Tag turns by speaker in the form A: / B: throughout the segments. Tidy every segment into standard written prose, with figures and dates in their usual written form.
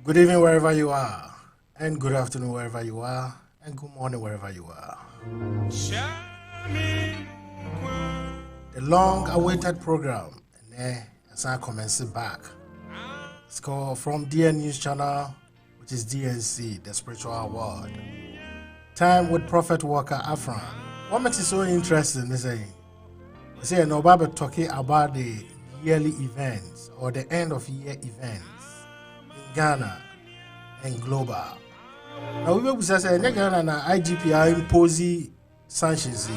A: Good evening wherever you are, and good afternoon wherever you are, and good morning wherever you are. The long-awaited program, as I commence back, it's called From DN News Channel, which is DNC, the Spiritual World. Time with Prophet Walker Afran. What makes it so interesting is saying about talking about the yearly events or the end of year events in Ghana and global. Now we will say Ghana na IGP are imposing sanctions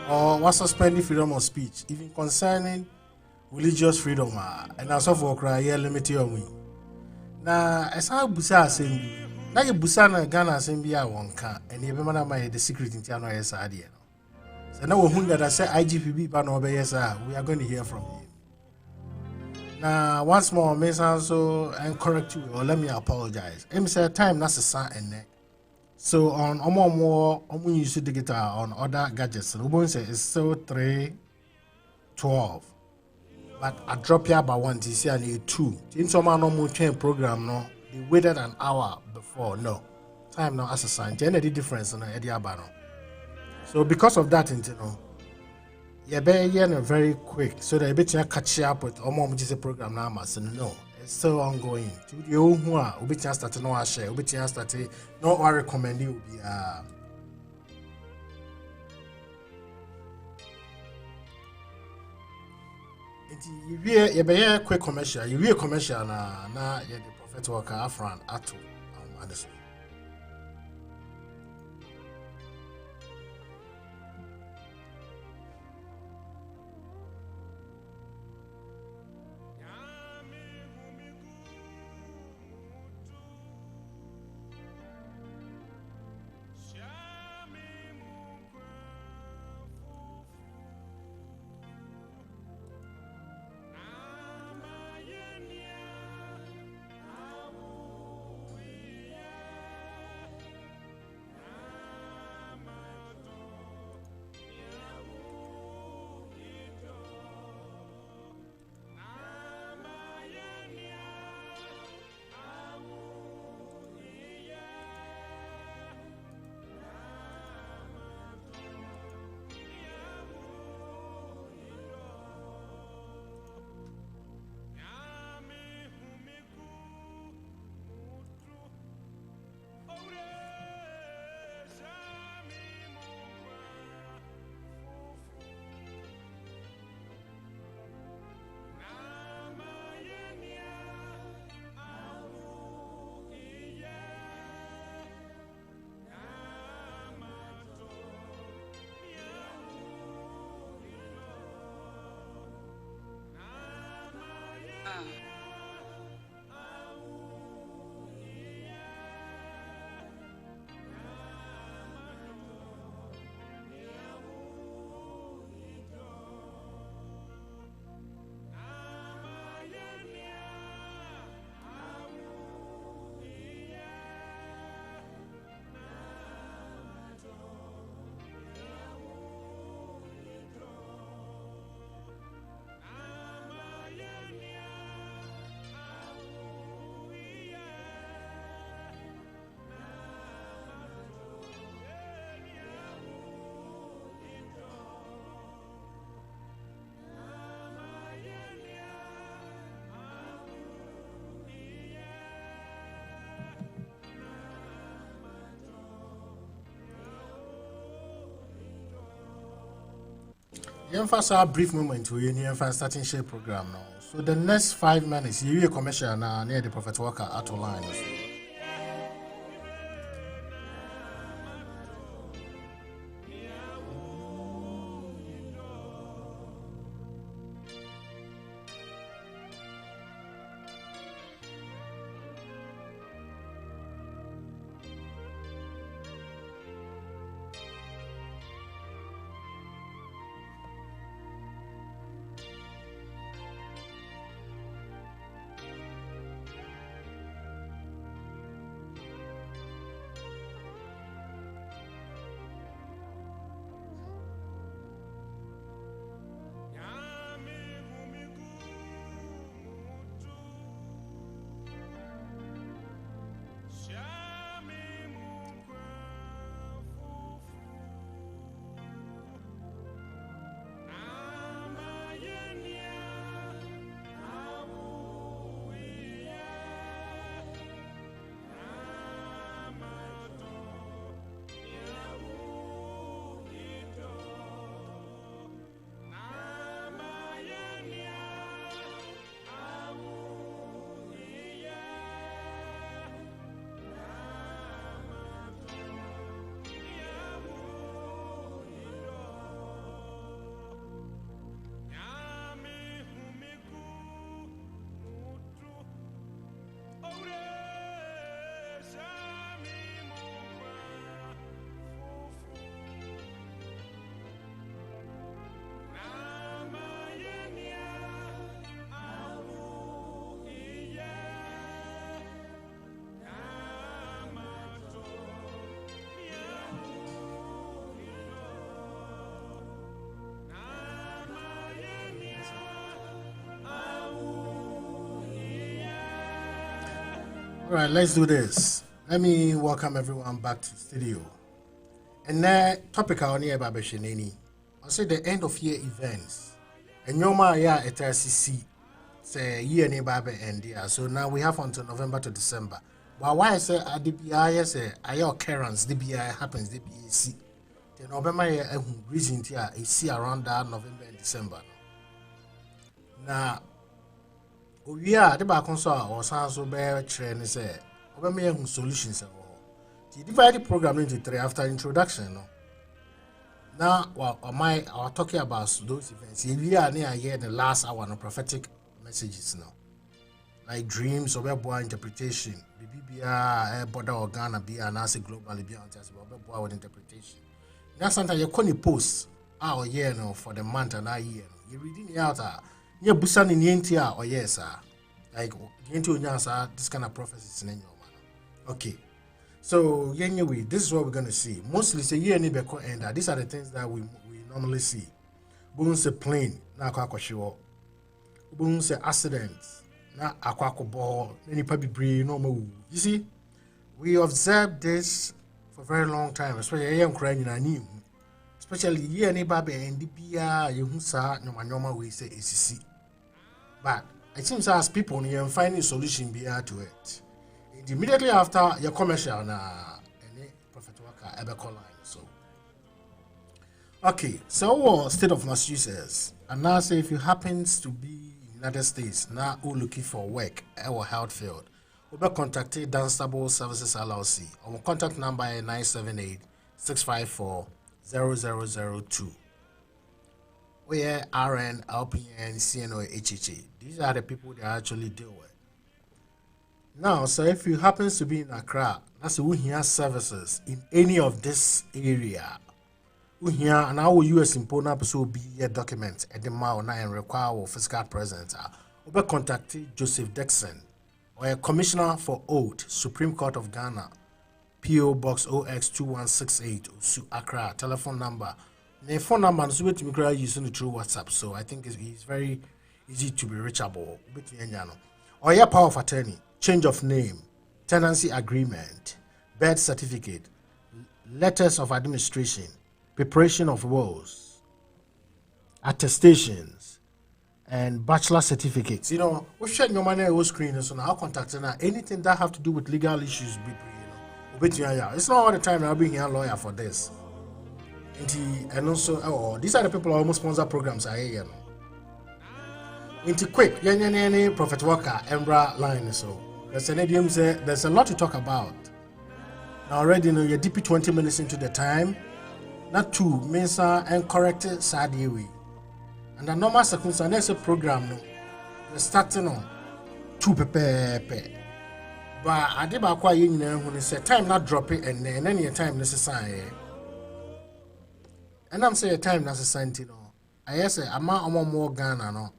A: or was suspending freedom of speech, even concerning religious freedom and also for cry limited on we. Now as I busa assembly, na you busa na Ghana assembly a wonka and you remember my the secret in Tiano yes idea. So now we that I say IGP be ban over yes we are going to hear from him. Now once more, may also and correct you or let me apologize. I'm say time that's a sign and so on more use the guitar on other gadgets. We say it's still 3:12. But I drop here by one to see I need 2. In some normal train program no, they waited an hour before. No. Time now as a sign. Any difference in the abano. So because of that, you know, you're very quick so that you better catch up with just a program now. No, it's still ongoing. To the who are we start no share, we start no I recommend you be you be a quick commercial, you be a commercial na the Prophet Walker Afran Ato Anderson. Emphasize a brief moment we in starting share program now. So the next 5 minutes, you hear commercial now near the Prophet Walker at line. All right, let's do this. Let me welcome everyone back to the studio. And that topic I only about Besheneni. I say the end of year events. And your yeah, it has say year neighbor end year. So now we have until November to December. But why I say at the BI say I occurrence the BI happens the BAC. The November reason here is see around that November and December. Now we are the back on or so bear train say we solutions. You divide the program into three after introduction. No? Now, we're talking about those events. We are near here in the last hour no prophetic messages now. Like dreams or web interpretation. BBBR, border or Ghana, be and also globally be on test about web interpretation. Now, sometimes you can post our year no for the month and our year. You're reading it out. You're boosting in the NTR or yes, sir. Like, this kind of prophecies in your man. Okay. So anyway, this is what we're gonna see. Mostly say year ni beko ender. These are the things that we normally see. Boom say plane na akwa shiwo. Boom say accidents na akwa ball. Any papi bree no mo. You see, we observed this for a very long time, especially young crying in a new. Especially year ni babe and DPR you sa nyoma we say ACC. But it seems as people you finding solution beyond to it. Immediately after your commercial na any Prophet Waka Ebeko line. So okay, so state of Massachusetts. And now say if you happens to be in the United States now who looking for work or health field, we'll be contacting Danstable Services LLC. Our contact number is 978-654-0002. We are RN, LPN, CNO, HHA. These are the people they actually deal with. Now, so if you happens to be in Accra, that's who here services in any of this area. Who here and our US important episode be a document at the mile and require physical presence. We'll contact Joseph Dixon or a commissioner for Oath, Supreme Court of Ghana, PO Box OX2168, Osu Accra, telephone number. The phone number is with me using it through WhatsApp, so I think it's very easy to be reachable. Or your power of attorney. Change of name, tenancy agreement, birth certificate, letters of administration, preparation of wills, attestations, and bachelor certificates. You know, we share your money on screen, so now contacting anything that have to do with legal issues. It's not all the time I'll be here lawyer for this. And also, these are the people who almost sponsor programs. Into quick, any Prophet Walker, Embra line. So there's a lot to talk about. Now already know you're deep 20 minutes into the time. Not two Mensa and corrected Sadiwi. And the normal circumstance there's a program no. We're starting on 2 pepe. But I did about quite when it's a time not drop it and then any time necessary. And I'm saying a time necessary, you know. I say I'm more Ghana no.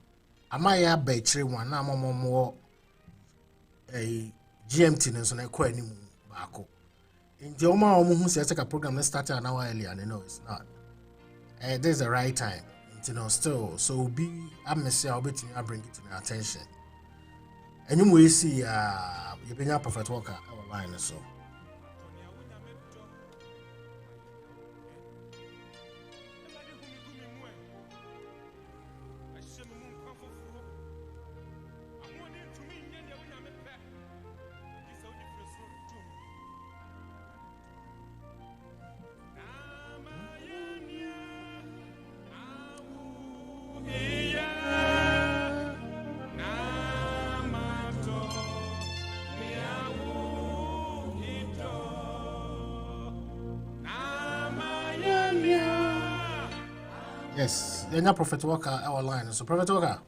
A: Ama ya battery one na more a GMT no so na kwa ni mu baako. Nti o ma who say take a program let's start an hour earlier and no it's not. This is the right time. You know still so be I'm say I'll be to bring it to my attention. And you will see you bring up Prophet Walker online so. Yes, you're not Prophet Walker our line. So Prophet Walker.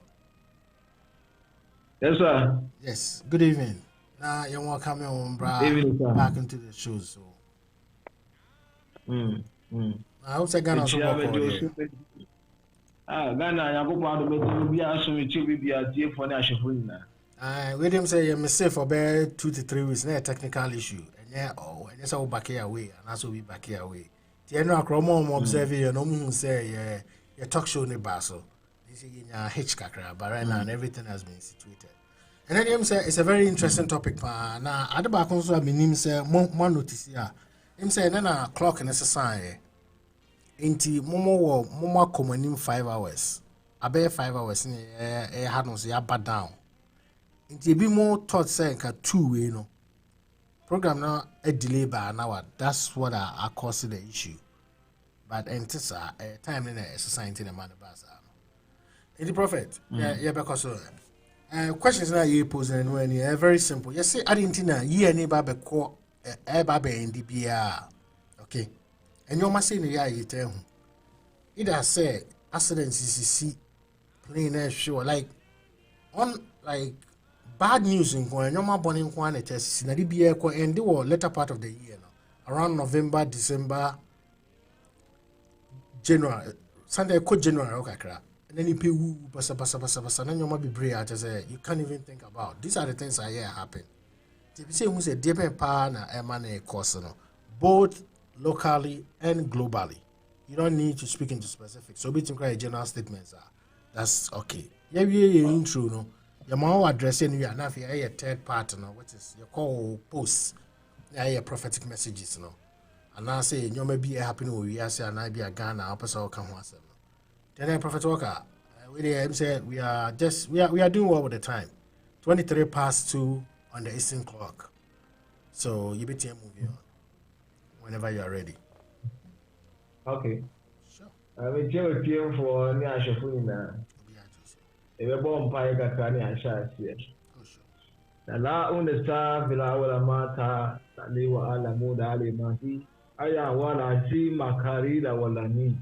B: Yes, sir.
A: Yes. Good evening. Now you're welcome on back into the show. So I hope Ghana also
B: Ghana,
A: with him say you must say for about 2 to 3 weeks, not a technical issue. And yeah, and that's all back here away, and also be back here away. The know Cromo observing and no say your talk show in Basel. This is in a hitch kakra, but right now and everything has been situated. And then him say it's a very interesting topic pa. Na ade ba kon so aminim say mo notice ya. Him say na clock in exercise. Enti momo komanim 5 hours. Abe 5 hours ni had no say ba down. Enti bi mo thought say nka 2 way no. Program now a delay by an hour. That's what I caused the issue. But enti time in exercise in the man baza. In the prophet, yeah, because questions now you pose and when you very simple. You say Argentina, ye any babe ko babe in the BR. Okay. And you must say in the year you tell him. Either say accidents is plain sure like on like bad news in Kwan, no more born in Kwan test in the BR and they were later part of the year now. Around November, December, January, Sunday January, okay. And then you pay basa, and then you might be brave. I just say you can't even think about. These are the things I hear happen. If you say who say different power na money cost both locally and globally. You don't need to speak into specifics. So between cry general statements that's okay. Yeah, we intro no. Your mom addressing you now if you a third part no, what is your call posts. Yeah, prophetic messages no. And now say you may be happening with you say and I be a Ghana opposite come once. Then Prophet Walker, we said we are doing well with the time. 23 past 2 on the Eastern clock. So you better move on whenever you are ready.
B: Okay.
A: Sure.
B: I will tell you for Nia Shafuna. If a bomb pie got Kanye Shas here. The La Unesta Villa Mata, Liwa Ala Muda Ali Mati, Aya Wala Ji Makari La Walani.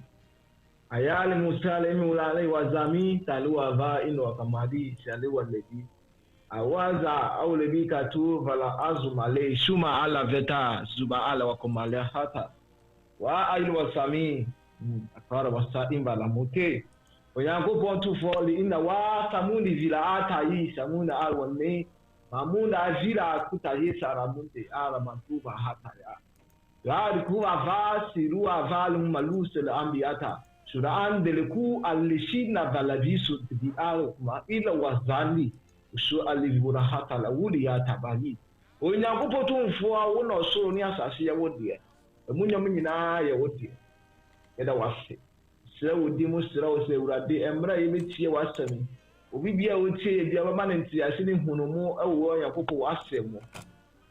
B: Ayali Musalemi Ulale Wazami, Talua Va ino Kamadi, Shalewa Lady. Awaza Aulebi Katu, Vala Azumale, Shuma Ala Veta, Zuba Ala Wakomale Hata. Wa Ailu Wasami, Akara Wasatim Balamute. Oyango Pontu Foli in the Wa Samuni Villa Atayi, Samuna Alwane, Mamuna Azira Kutayi Saramunte, Aramantuva Hataya. Yad Kuva Va, Sirua Valum Malusel Ambiata. Suran deleku alishina valajisu di alma ila wazali usu alivura hata la wuli ya tabani onyangopo tu mfua wona so ni asase ya wodie emunyam nyina ya wodie eda wase sira wodi mu sira wo se urade emra yebetie wasami obi bia wotie bia mama ne ntiase ne hunumu ewo onyangopo wasemu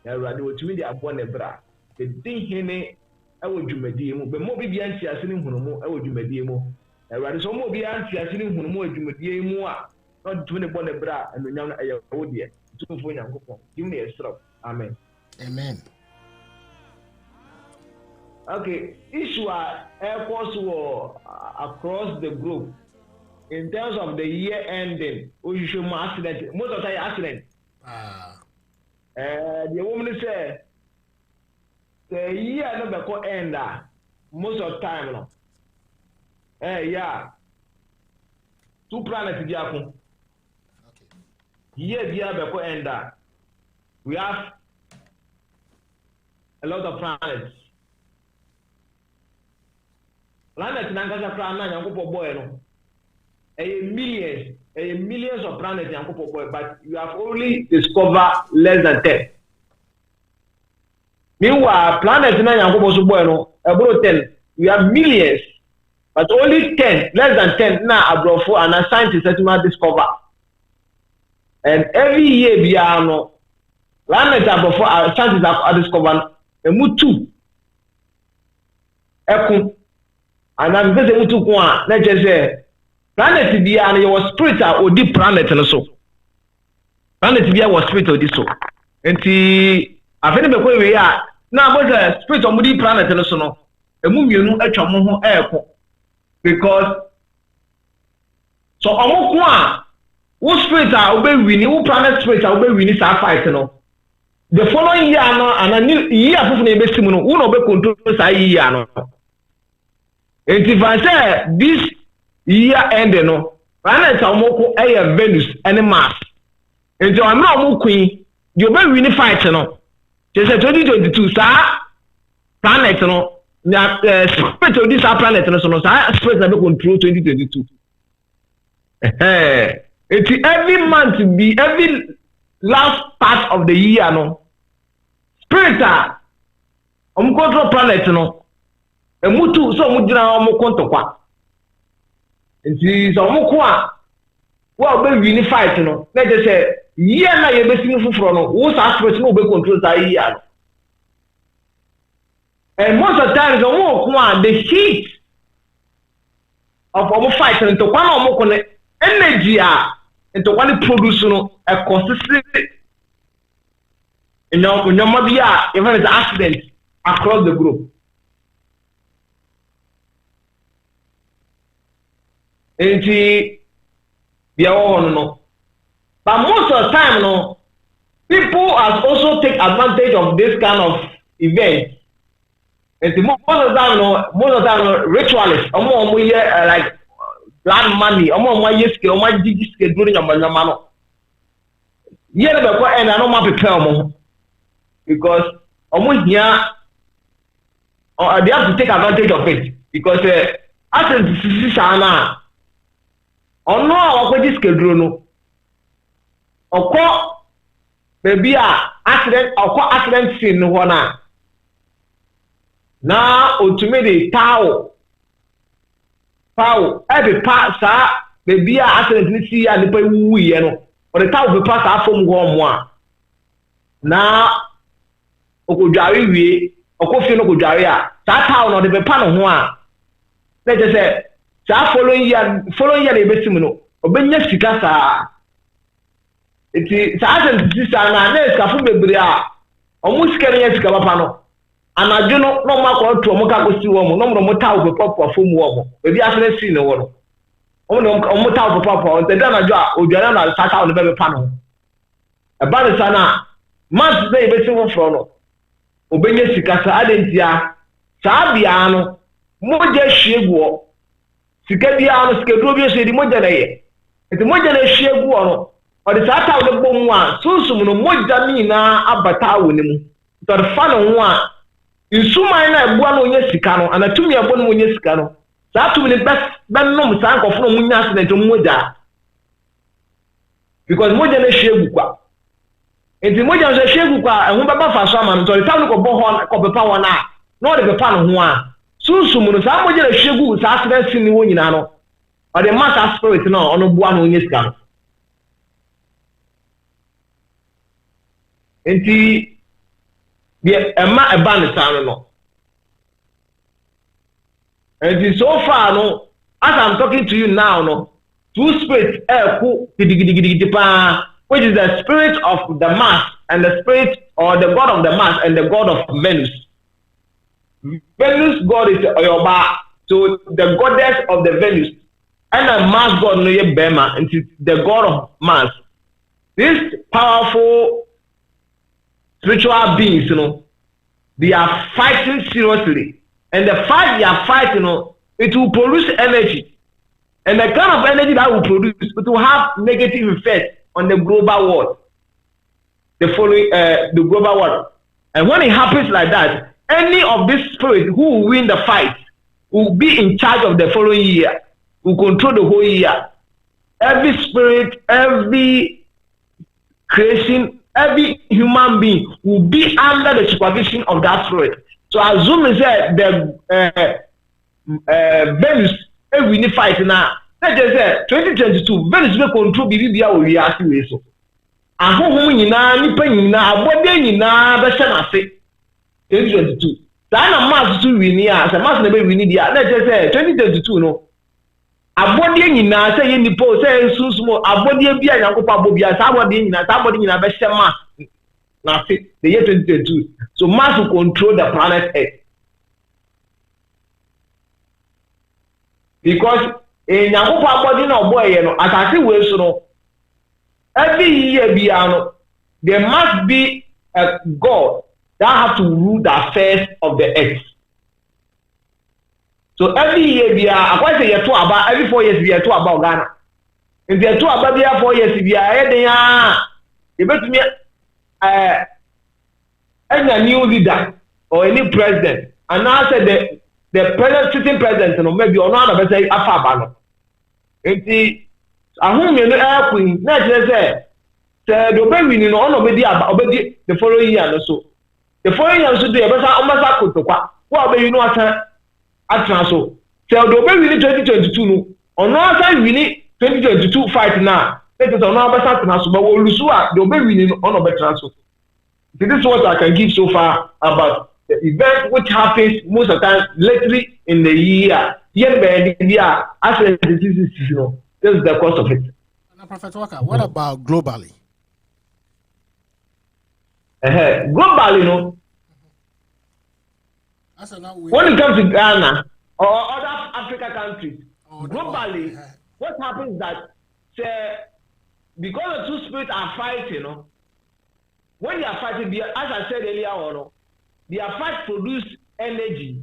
B: ya urade wotumi di abo ne bra de hene ewo dwumadie mu be mo bibia ntiase ne hunumu ewo dwumadie mu ewade so mo bibia ntiase ne hunumu dwumadie mu a no dwune bo ne bra enonyam na ewo de tumfo nyankopon dim ne esra amen okay issue airports were across the globe in terms of the year ending we should accident most of the accident the woman say the year no be ko end most of time no yeah 2 planets be akun okay year be ko end we have a lot of planets planet nangasa planet yankopo boy no millions of planets yankopo boy but you have only discovered less than 10. Meanwhile, planets na yankopo so boy no about 10 we have millions but only 10 less than 10 na abrofo and scientists that discover and every year bia no planet abrofo scientists are discover emu 2 ekun and I'm going to do one. Let's just say, planet be and your spirit or deep planet and so. Planet be our spirit or this so. And the I think the we are now, but the spirit of deep planet and so no. A moon you know a chamu air because so Omokwa who spirit are obey winning, who planet spirit are obey winning our fight no. The following year no and a new year of the who no be control say year no. And if I say this year ending, no, planets are more Venus and Mars. And so I'm not more queen. You're very winning fight, no. Just 2022, sir. Planet, no. Spirit of this planet, no. So, spirit that control 2022. It's every month be every last part of the year no spirit control planet no emutu so mujina kontokwa nti so ko a wo be win fight no na je say year na ye besim fufuro no wo sa spirit no be control that year no. And most of the times the heat of our fight into one energy into one produce a consistent even as accident across the group. And we are all no. But most of the time no, people has also take advantage of this kind of event. And most of the time, ritualists, like blood money, during your man. Yeah, and I don't want to prepare because almost here, they have to take advantage of it because as this Sana, or no, or this schedule, or call maybe accident or accident scene one. Now, ultimately, power every part, sir, maybe I accidentally see and the pay we, or the tower will pass out from one. Now, Okujari, Okofino Kujaria, that town or the panel one. Let us say, following year, the best Obenya Sikasa. It is certain sister and a Kafu Bria, almost carrying a Scavapano. And I do not know my call to a Moka woman, no more tower of papa from woman. Maybe I have seen no one. Only a tower of papa, the Dana Jar, or Janana sat out the very panel. About the Sana, months they be civil front. Obenya Sikasa Adentia, Sabiano, Moja Shego, Sikadiano, Skedrovia City Mojane. It's Mojane Shego, or the Sata of the Bomwa, Susum, Mojamina, Abata with him. To the final one. Insuma na ebuano onye sika no anatumi ebono onye sika no saa tumi ne best bennom saa nkofo no munya accident moja because moja na hwegu kwa enti moja na hwegu kwa ehun baba fa so ama no to saa no ko bo ho ko bepa wona no de bepa no ho a sunsun no saa moja na hwegu saa accident sin ni wonyina no o de master spirit no ono buano onye sika no enti Emma a band no. And so far, no, as I'm talking to you now, no, two spirits, which is the spirit of the mass and the spirit or the god of the mass and the god of Venus. Venus god is Oyoba, so the goddess of the Venus, and the mass god no Bema, and the god of mass. This powerful spiritual beings, you know, they are fighting seriously. And the fight they are fighting, you know, it will produce energy. And the kind of energy that will produce, it will have negative effect on the global world. The global world. And when it happens like that, any of these spirits who will win the fight will be in charge of the following year, will control the whole year. Every spirit, every creation, every human being will be under the supervision of that spirit. So assume the Venus every fight now. Let's just say 2022 Venus will control BBBA will react to so. And who ni penny na abode ni na be na se 2022. That Mars to win here, as a Mars never win here. Let's just say 2022 no. Abode nyina say ni po say sunsumo abode bia yankopa bobia sa abode nyina be Mars na the year 2022. So Mars will control the planet Earth because yankopa abode na oboye no atase we so no every year bia no there must be a god that have to rule the affairs of the earth. So every year we are, I say year about every 4 years we are about Ghana. If we are about we are 4 years we are heading you bet me any new leader or any president and now say the present sitting president you know maybe or not better say afabano. Enti ahun me no queen na say say the obey winning on obedi the following year so the following year so dey be say omasa kotokwa wo obey you know atra so say the obey winning 2022 no ono asa winning 2022 fight now let us ono abasa tena so but wo lusu a the obey winning on obey tena so. This is what I can give so far about the event which happens most of the time lately in the year. This is the cost of it.
A: Now, Prophet Walker, what about globally?
B: Globally, no. When it comes to Ghana or other African countries, globally, what happens is that because the two spirits are fighting, you know, when they are fighting, as I said earlier on, their fight produce energy,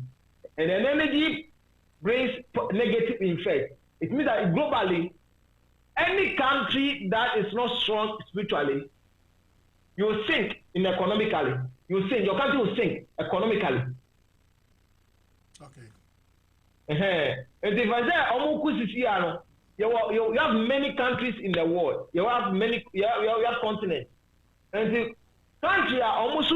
B: and then energy brings negative effect. It means that globally, any country that is not strong spiritually, you will sink economically. You will sink. Your country will sink economically.
A: Okay.
B: And if I say, you have many countries in the world. You have continents. And the country are almost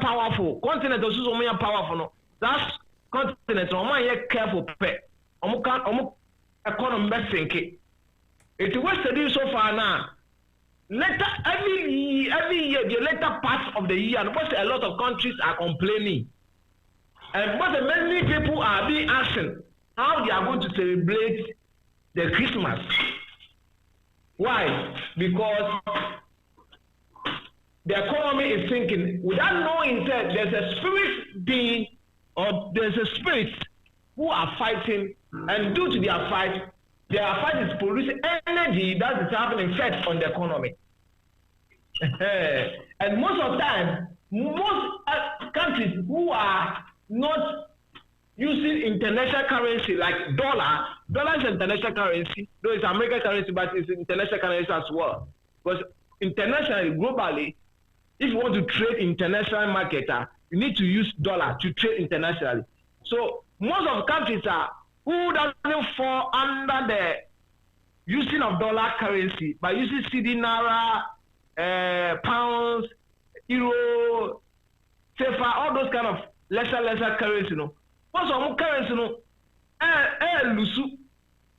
B: powerful. Continent is almost powerful. No, that continent almost careful. Economy sinking. It was studied so far now. Later every year, the later part of the year, because a lot of countries are complaining, and but many people are being asked how they are going to celebrate the Christmas. Why? Because the economy is sinking. Without knowing that there's a spirit being, or there's a spirit who are fighting, and due to their fight is producing energy that is having an effect on the economy. And most of the time, most countries who are not using international currency like dollar is international currency, though it's American currency, but it's international currency as well. Because internationally, globally, if you want to trade international market, you need to use dollar to trade internationally. So most of the countries who doesn't fall under the using of dollar currency by using CD, Naira, pounds, euro, CFA, all those kind of lesser currency, no. Most of them currency, no, lose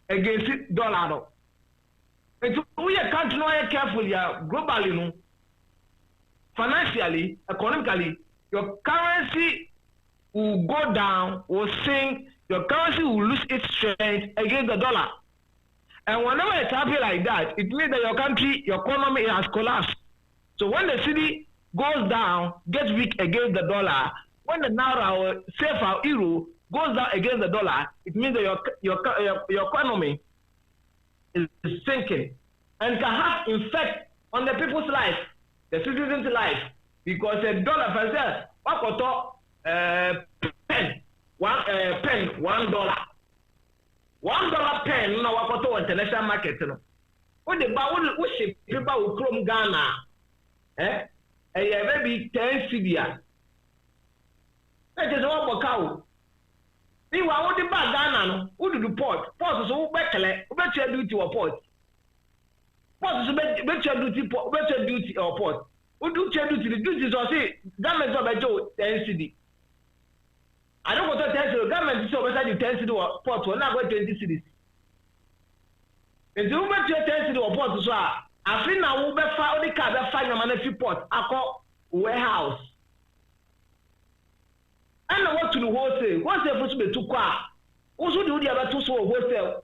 B: against dollar, no. We can't know carefully, globally, no. Financially, economically, your currency will go down, will sink, your currency will lose its strength against the dollar. And whenever it's happening like that, it means that your country, your economy has collapsed. So when the city goes down, gets weak against the dollar, when the Naira or CFA euro goes down against the dollar, it means that your economy is sinking and can have effect on the people's life, the citizens' life, because a dollar, for example, pen, $1. $1 pen na wakoto international market no. What the what shape paper will chrome Ghana? Maybe 10 cedis. That is what cow. If I want to buy Ghana no, who do the port? Port so bekele, better duty or port. Port so better duty or port. Who do duty? The duty so say government so better 10 cedis. I don't want to tell you, the government is over the 10 city port, we're not going 20 cities. And the moment you 10 city or port, so I think now we'll be found the car that find a monetary port, I call warehouse. And I want to do wholesale. Wholesale supposed to be too quiet. Also, do the other two so wholesale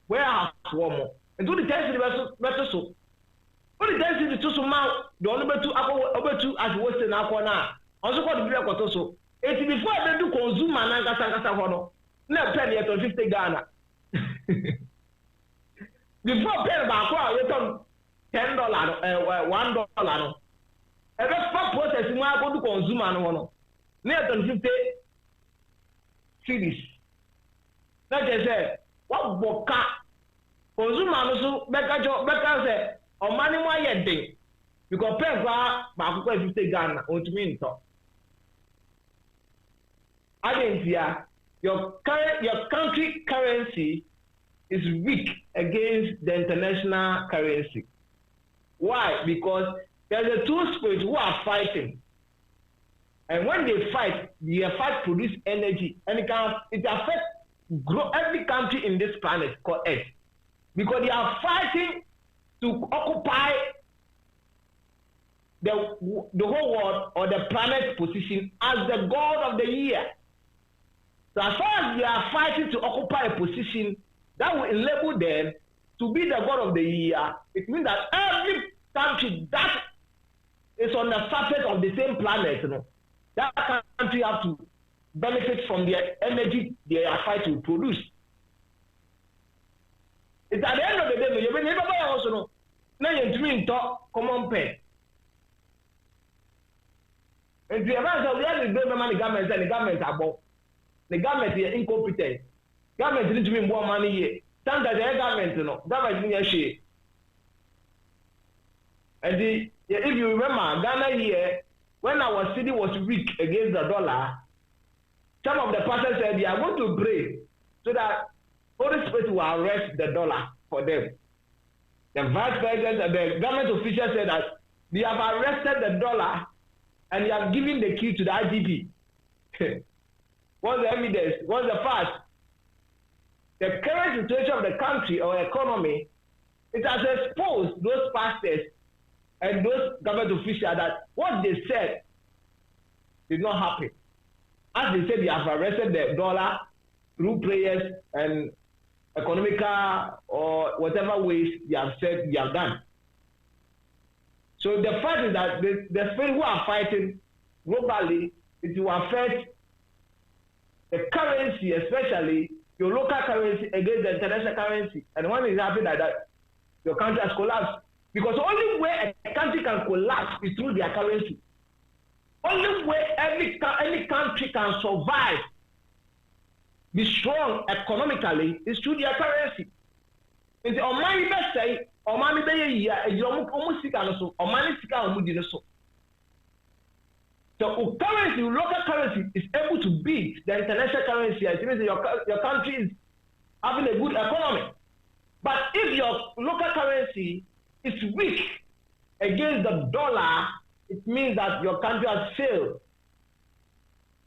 B: warehouse one more. And do the 10 city better so. What the 10 city to so now, the only way to over to as wholesale now. Also, got the real quarter so. It's before I do consume and I hono. No penny at 50 Ghana. Before pen back, you turn $10, $1. And that's for processing why I go to consume and hono. Near 50 cities. Like I said, what boka consume and also better say, or money why you think. You compare back 50 Ghana, what you mean talk. Agency, your country currency is weak against the international currency. Why? Because there's a two spirits who are fighting. And when they fight produce energy, and it affects every country in this planet called Earth. Because they are fighting to occupy the whole world or the planet's position as the god of the year. So as far as they are fighting to occupy a position that will enable them to be the god of the year, it means that every country that is on the surface of the same planet, that country have to benefit from the energy they are fighting to produce. It's at the end of the day, you never also know. Now you talk common pen. And the advance of the money government and the government are both. The government is incompetent. Government needs to be more money here. Sometimes the government is share. And if you remember, Ghana here, when our city was weak against the dollar, some of the pastors said they are going to pray so that Holy Spirit will arrest the dollar for them. The vice president, the government official said that they have arrested the dollar and they have given the key to the IGP. What's the evidence? What's the fact? The current situation of the country or economy, it has exposed those pastors and those government officials that what they said did not happen. As they said, they have arrested the dollar through prayers and economical or whatever ways they have said they have done. So the fact is that the spirit who are fighting globally, it will affect the currency, especially your local currency against the international currency. And when it happens like that, your country has collapsed. Because the only way a country can collapse is through their currency. Only way any country can survive, be strong economically, is through their currency. And the money best say, or money be almost so currency, local currency is able to beat the international currency. It means your country is having a good economy. But if your local currency is weak against the dollar, it means that your country has failed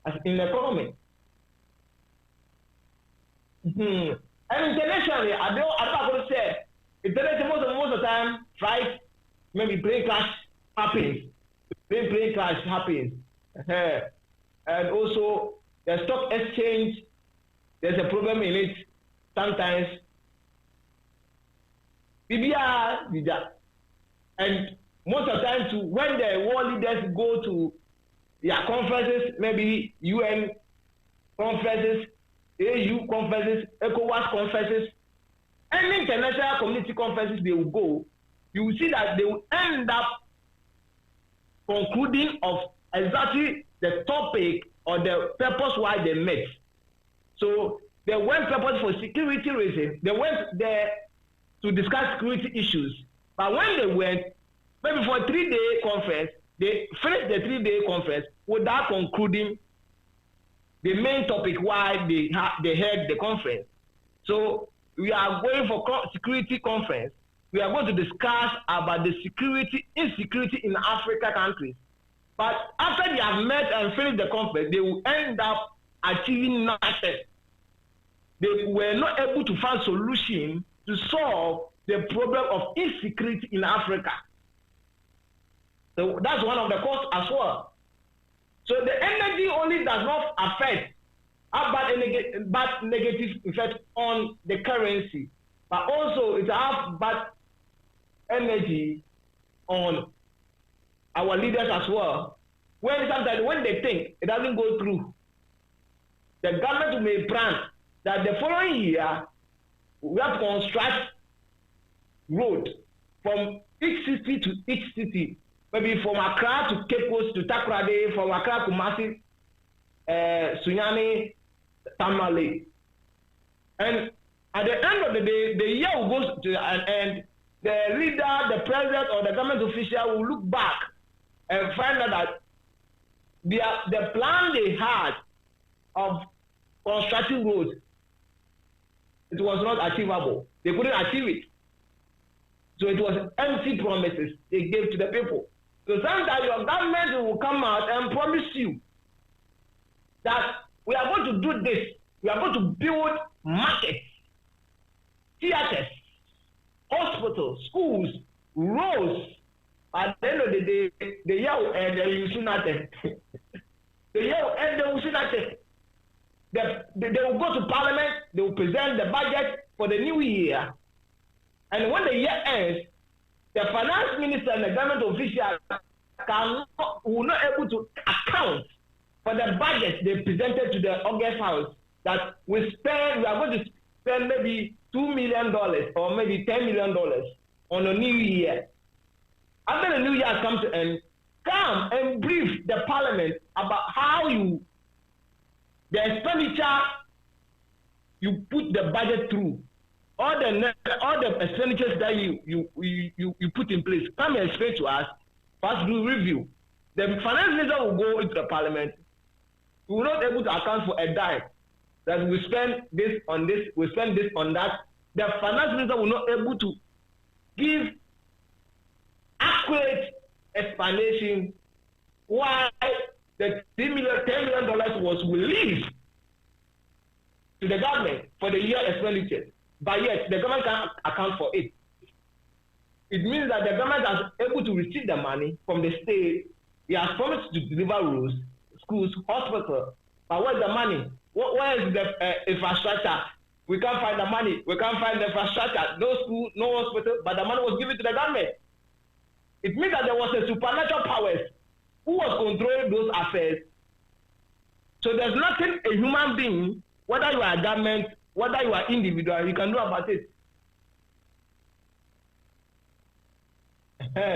B: as in the economy. And internationally, I don't want to say, internationally most of the time, right? Maybe plane crash happens. Plane crash happens. And also, the stock exchange, there's a problem in it sometimes. And most of the time, too, when the world leaders go to their conferences, maybe UN conferences, AU conferences, ECOWAS conferences, any international community conferences they will go, you will see that they will end up concluding of exactly the topic or the purpose why they met. So they went purpose for security reasons. They went there to discuss security issues. But when they went, maybe for a 3-day conference, they finished the 3-day conference without concluding the main topic why they held the conference. So we are going for security conference. We are going to discuss about the insecurity in Africa countries. But after they have met and finished the conference, they will end up achieving nothing. They were not able to find solution to solve the problem of insecurity in Africa. So that's one of the causes as well. So the energy only does not affect bad negative effect on the currency, but also it has bad energy on our leaders as well. Sometimes when they think it doesn't go through, the government may plan that the following year we have to construct road from each city to each city, maybe from Accra to Cape Coast to Takoradi, from Accra to Kumasi, Sunyani, Tamale. And at the end of the day, the year will go to an end. The leader, the president, or the government official will look back and find out that the plan they had of constructing roads, it was not achievable. They couldn't achieve it. So it was empty promises they gave to the people. So sometimes your government will come out and promise you that we are going to do this. We are going to build markets, theaters, hospitals, schools, roads. At the end of the day, the year will end and you see nothing. The year will end and you see nothing. They will go to parliament, they will present the budget for the new year. And when the year ends, the finance minister and the government official will not able to account for the budget they presented to the August House that we are going to spend maybe $2 million or maybe $10 million on a new year. After the new year comes to end, come and brief the parliament about how the expenditure you put the budget through, all the expenditures that you put in place. Come and explain to us. First, do review. The finance minister will go into the parliament. We will not be able to account for a dime that we spend this on this, we spend this on that. The finance minister will not be able to give accurate explanation why the $10 million was released to the government for the year expenditure, but yet the government can't account for it. It means that the government is able to receive the money from the state. He has promised to deliver roads, schools, hospitals, but where's the money? Where is the infrastructure? We can't find the money. We can't find the infrastructure. No school, no hospital, but the money was given to the government. It means that there was a supernatural powers who was controlling those affairs. So there's nothing a human being, whether you are a government, whether you are individual, you can do about it.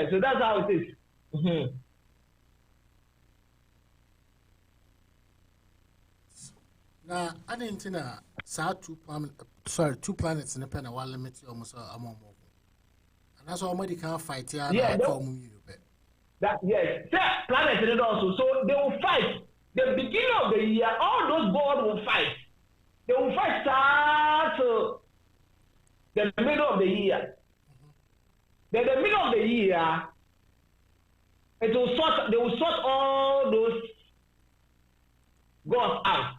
B: So that's how it is. Mm-hmm.
A: Now, I didn't think two planets in the pen one limit almost a moment. And that's why somebody can't fight here.
B: Yeah, that yes, planets in it also. So they will fight. The beginning of the year, all those gods will fight. They will fight start to the middle of the year. Then the middle of the year, it will sort. They will sort all those gods out.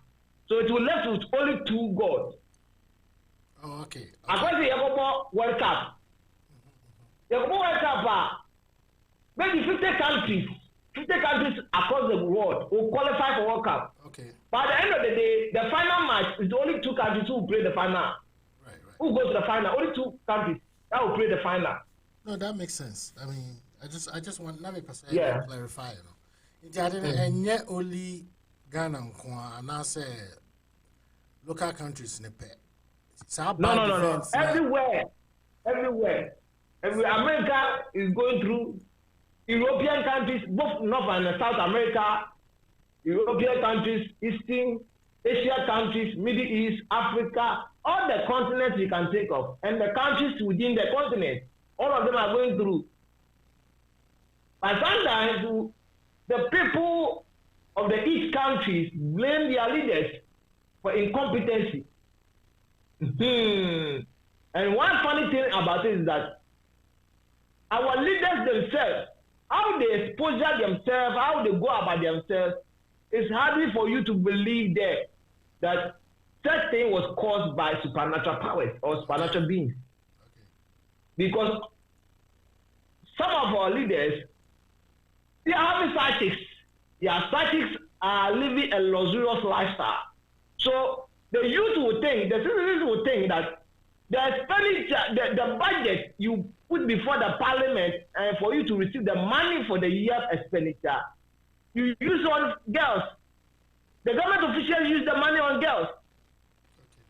B: So it will left with only two gods.
A: Oh, okay.
B: According to Yakobo World Cup, maybe 50 countries across the world will qualify for World Cup.
A: Okay.
B: By the end of the day, the final match is only two countries who will play the final.
A: Right.
B: Who goes to the final? Only two countries that will play the final.
A: No, that makes sense. I mean, I just want let me clarify. You know, and yet only Ghana and I say local countries in the pet.
B: No. Everywhere. America is going through. European countries, both North and South America, European countries, Eastern Asia countries, Middle East, Africa, all the continents you can think of, and the countries within the continent, all of them are going through. But sometimes the people of the East countries blame their leaders for incompetency. And one funny thing about it is that our leaders themselves, how they expose themselves, how they go about themselves, it's hard for you to believe that such thing was caused by supernatural powers or supernatural beings. Okay. Because some of our leaders, they are having psychics. Their psychics are living a luxurious lifestyle. So the youth will think, the citizens will think that the expenditure, the budget you put before the parliament and for you to receive the money for the year's expenditure, you use on girls. The government officials use the money on girls.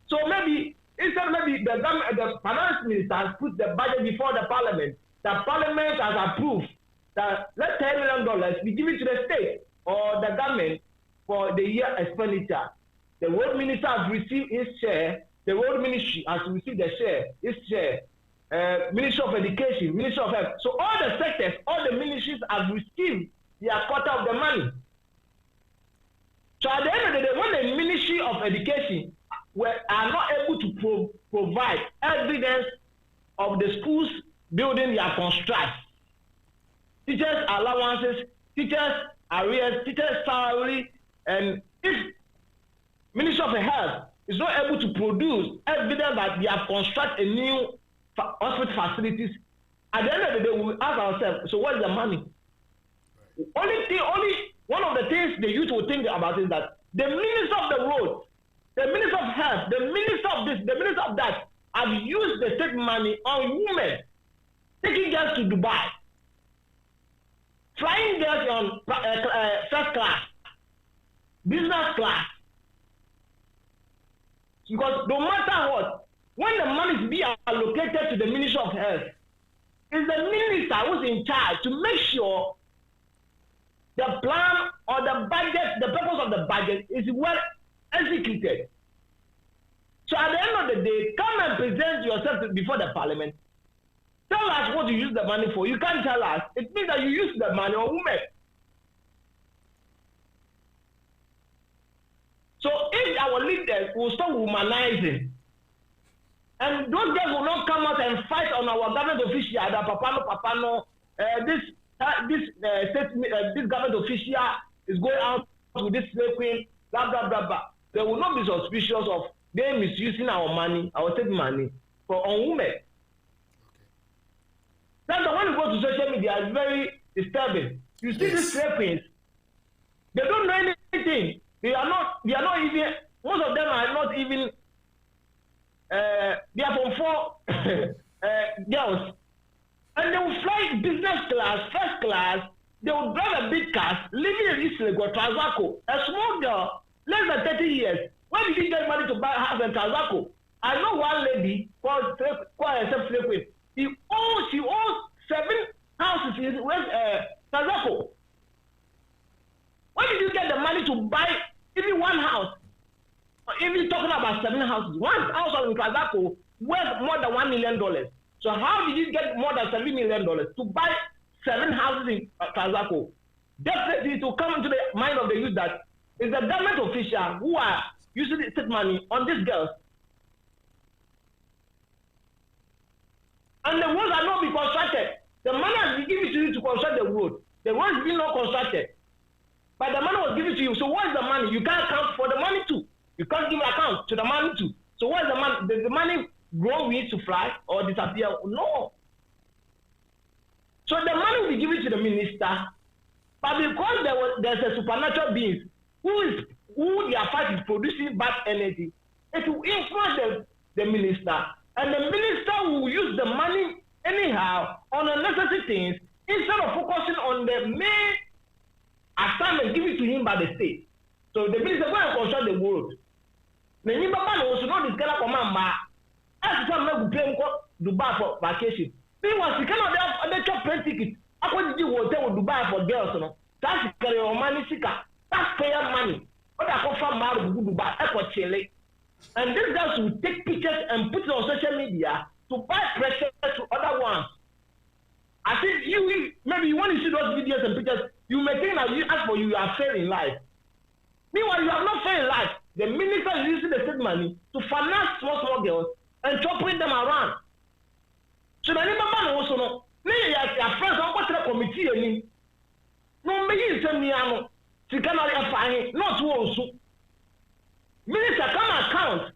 B: So maybe the finance minister has put the budget before the parliament. The parliament has approved that let $10 million be given to the state or the government for the year expenditure. The road minister has received his share. The road ministry has received the share, his share. Ministry of Education, Ministry of Health. So all the sectors, all the ministries have received their quota of the money. So at the end of the day, when the Ministry of Education are not able to provide evidence of the schools building allowances, teachers' arrears, teachers' salary, and if Ministry of Health is not able to produce evidence that they have constructed a new hospital facilities, at the end of the day, we will ask ourselves, so what is the money? Only one of the things the youth will think about is that the Minister of the Road, the Minister of Health, the Minister of this, the Minister of that, have used the state money on women, taking girls to Dubai, flying girls on first class, business class. Because no matter what, when the money is being allocated to the Ministry of Health, it's the minister who's in charge to make sure the plan or the budget, the purpose of the budget is well executed. So at the end of the day, come and present yourself before the parliament. Tell us what you use the money for. You can't tell us. It means that you use the money on women. So if our leaders will stop womanizing, and those guys will not come out and fight on our government official, that Papano, this government official is going out with this slave queen, blah, blah, blah, blah. They will not be suspicious of them misusing our money, our state money, on women. That's the one who goes to social media is very disturbing. You see these slave queens, they don't know anything. They are not even, most of them are not even, they are from 4 girls. And they will fly business class, first class, they will drive a big car, living in Israel, go Transaco. A small girl, less than 30 years. Where did he get money to buy a house in Transaco? I know one lady called herself slave queen. She owns 7 houses in Transaco. Where did you get the money to buy even one house? Even talking about 7 houses, one house in Transaco worth more than $1 million. So how did you get more than $7 million to buy 7 houses in Transaco? Definitely to come into the mind of the youth that is the government official who are using the state money on these girls. And the roads are not being constructed. The money has been given to you to construct the road. The road has been not constructed. But the money was given to you. So what is the money? You can't account for the money too. You can't give an account to the money too. So what is the money? Does the money grow wings to fly or disappear? No. So the money will be given to the minister, but because there's a supernatural being who their fight is producing bad energy, it will influence the minister, and the minister will use the money anyhow on unnecessary things instead of focusing on the main assignment given to him by the state. So the minister go and construct the road. Many people also know this kind of command, as some people pay Dubai for vacation. Meanwhile, you cannot have a plane ticket. How did you hotel with Dubai for girls? That's carry your money, taxpayer money. But I come from Maru Dubai, Echo Chile. And these guys will take pictures and put it on social media to buy pressure to other ones. I think maybe when you see those videos and pictures, you may think that you are failing in life. Meanwhile, you have not failed in life. The minister is using the state money to finance small girls and chopping them around. So the neighbor also know. Your friends are going to the committee. No, maybe send me out. She cannot find not also. Minister, come account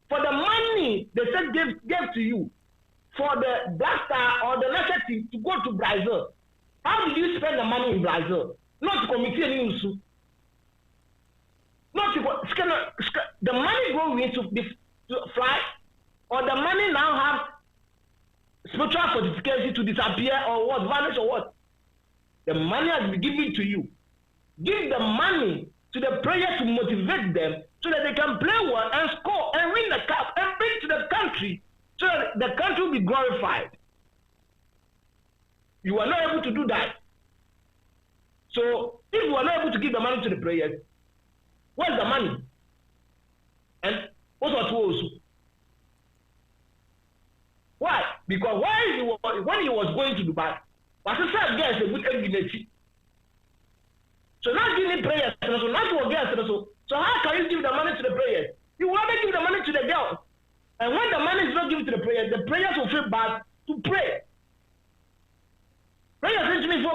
B: for the money the state gave to you for the Black Star or the necessity to go to Brazil. How did you spend the money in Brazil? Not to committee any issue. Not to go. The money going to fly, or the money now have spiritual fortification to disappear or what, vanish or what? The money has been given to you. Give the money to the prayer to motivate them so that they can play well and score and win the cup and bring to the country so that the country will be glorified. You are not able to do that. So if you are not able to give the money to the prayers, where's the money? And what's what also? Why? Because when he was going to Dubai, was a sad guy a good engineer. So now give me prayers, so not to against so how can you give the money to the prayers? You will only give the money to the girls. And when the money is not given to the prayers will feel bad to pray. Prayers to me for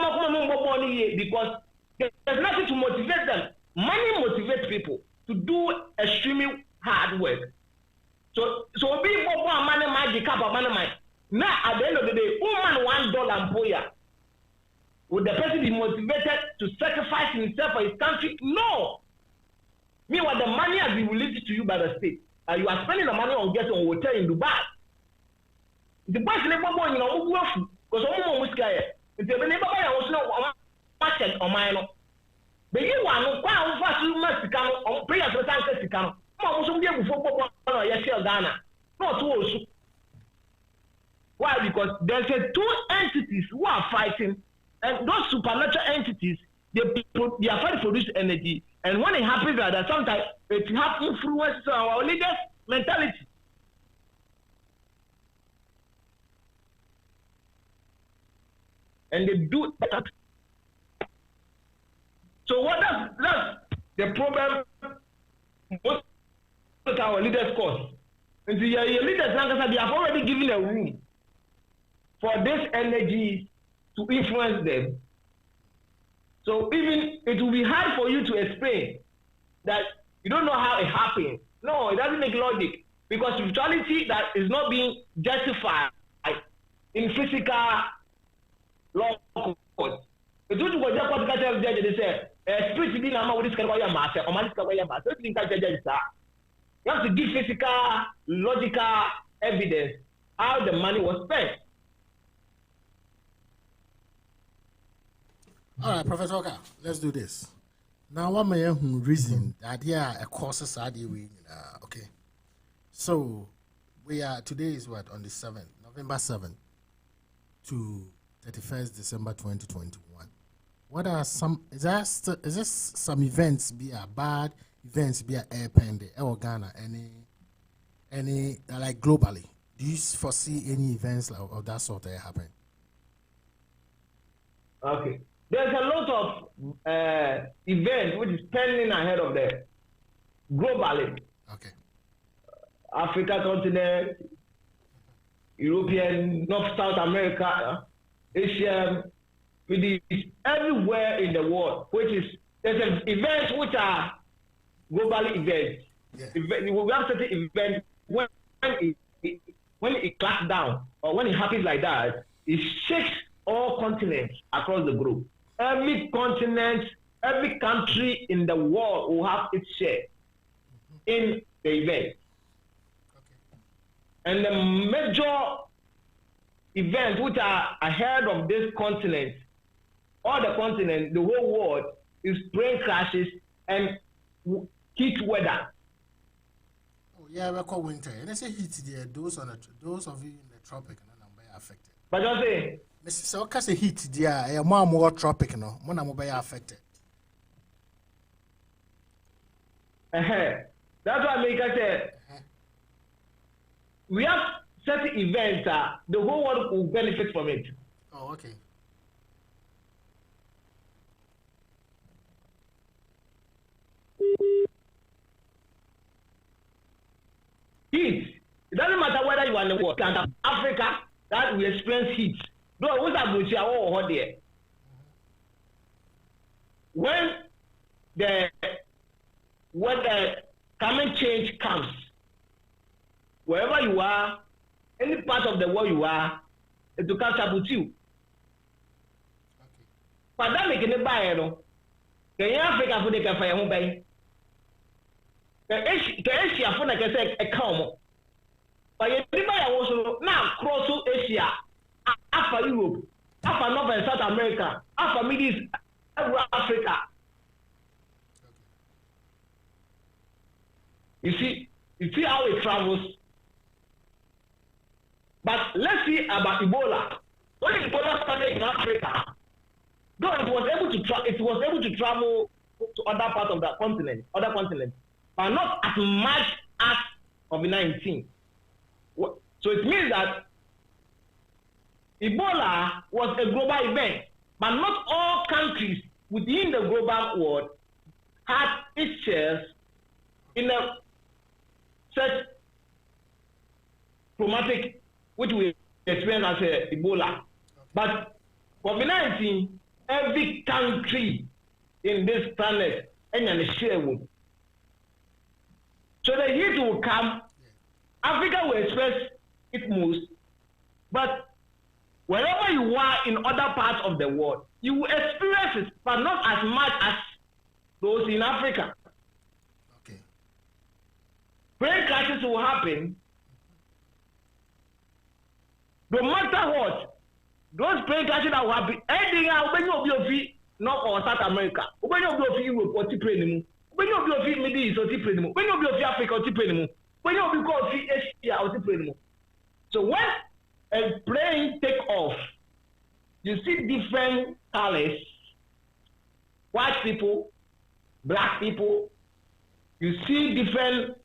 B: because there's nothing to motivate them. Money motivates people to do extremely hard work. So be more money magic up money. Now at the end of the day, woman $1 employer. Would the person be motivated to sacrifice himself for his country? No. Meanwhile, the money has been released to you by the state. You are spending the money on getting a hotel in Dubai. The person never born, you know, because all was scared. If you never buy a house, no, market or mine. But you want to quite fast you must come on prayers for Sanka to come. Almost be able for yes, Ghana. Not also. Why? Because there's two entities who are fighting, and those supernatural entities, they are trying to produce energy. And when it happens like that, sometimes it has influence our leaders' mentality. And they do that. So that's the problem most of our leaders cause. And the leaders, they have already given a room for this energy to influence them. So even it will be hard for you to explain that you don't know how it happened. No, it doesn't make logic because spirituality that is not being justified in physical law court. It was just what the judge they said. Spirit being a this can be master or man can be a master. You have to give physical, logical evidence how the money was spent.
A: All right, Professor Oka, let's do this. Now, one may reason that a courses are the okay. So today is what on the 7th, November 7th to 31st December 2021. What are some? Is this some events be a bad events be a air pending or Ghana any like globally? Do you foresee any events of that sort that happen?
B: Okay. There's a lot of events which is pending ahead of them globally.
A: Okay.
B: Africa continent, European, North South America, Asia, Middle East, everywhere in the world, there's events which are globally events. Yeah. We have certain events when it cracks down or when it happens like that, it shakes all continents across the globe. Every continent, every country in the world will have its share in the event. Okay. And the major events which are ahead of this continent, all the continent, the whole world, is plane crashes and heat weather.
A: Oh yeah, we call winter. And they say heat there. Those of you in the tropic are affected.
B: But just say.
A: So what kind of heat there? More tropic, no. More na be affected.
B: That's why America said we have certain events the whole world will benefit from it.
A: Oh, okay.
B: Heat. It doesn't matter whether you are in the world, Africa, that we experience heat. No, what's up with you there? When the climate change comes, wherever you are, any part of the world you are, it will catch up with you. Pandemic in the Bayern, the Africa for the cafe home bay. The Asia for the cafe a calm. But everybody also now cross to Asia. After Europe, after North and South America, after Middle East, Africa. You see how it travels. But let's see about Ebola. When Ebola started in Africa, though it was able to travel to other parts of that continent, but not as much as COVID-19. So it means that Ebola was a global event, but not all countries within the global world had its shares in a such traumatic, which we experience as Ebola. Okay. But COVID-19, every country in this planet, and share with. So the heat will come. Africa will express it most, but wherever you are in other parts of the world, you will experience it, but not as much as those in Africa.
A: Okay.
B: Plane crashes will happen. No matter what, those plane crashes that will happen, anything will be not or South America. When you go to Europe or Tiprenimu, when you go to Middle East or Tiprenimu, when you go to Africa or Tiprenimu, when you go to Asia or Tiprenimu. So when a plane take off, you see different colors, white people, black people, you see different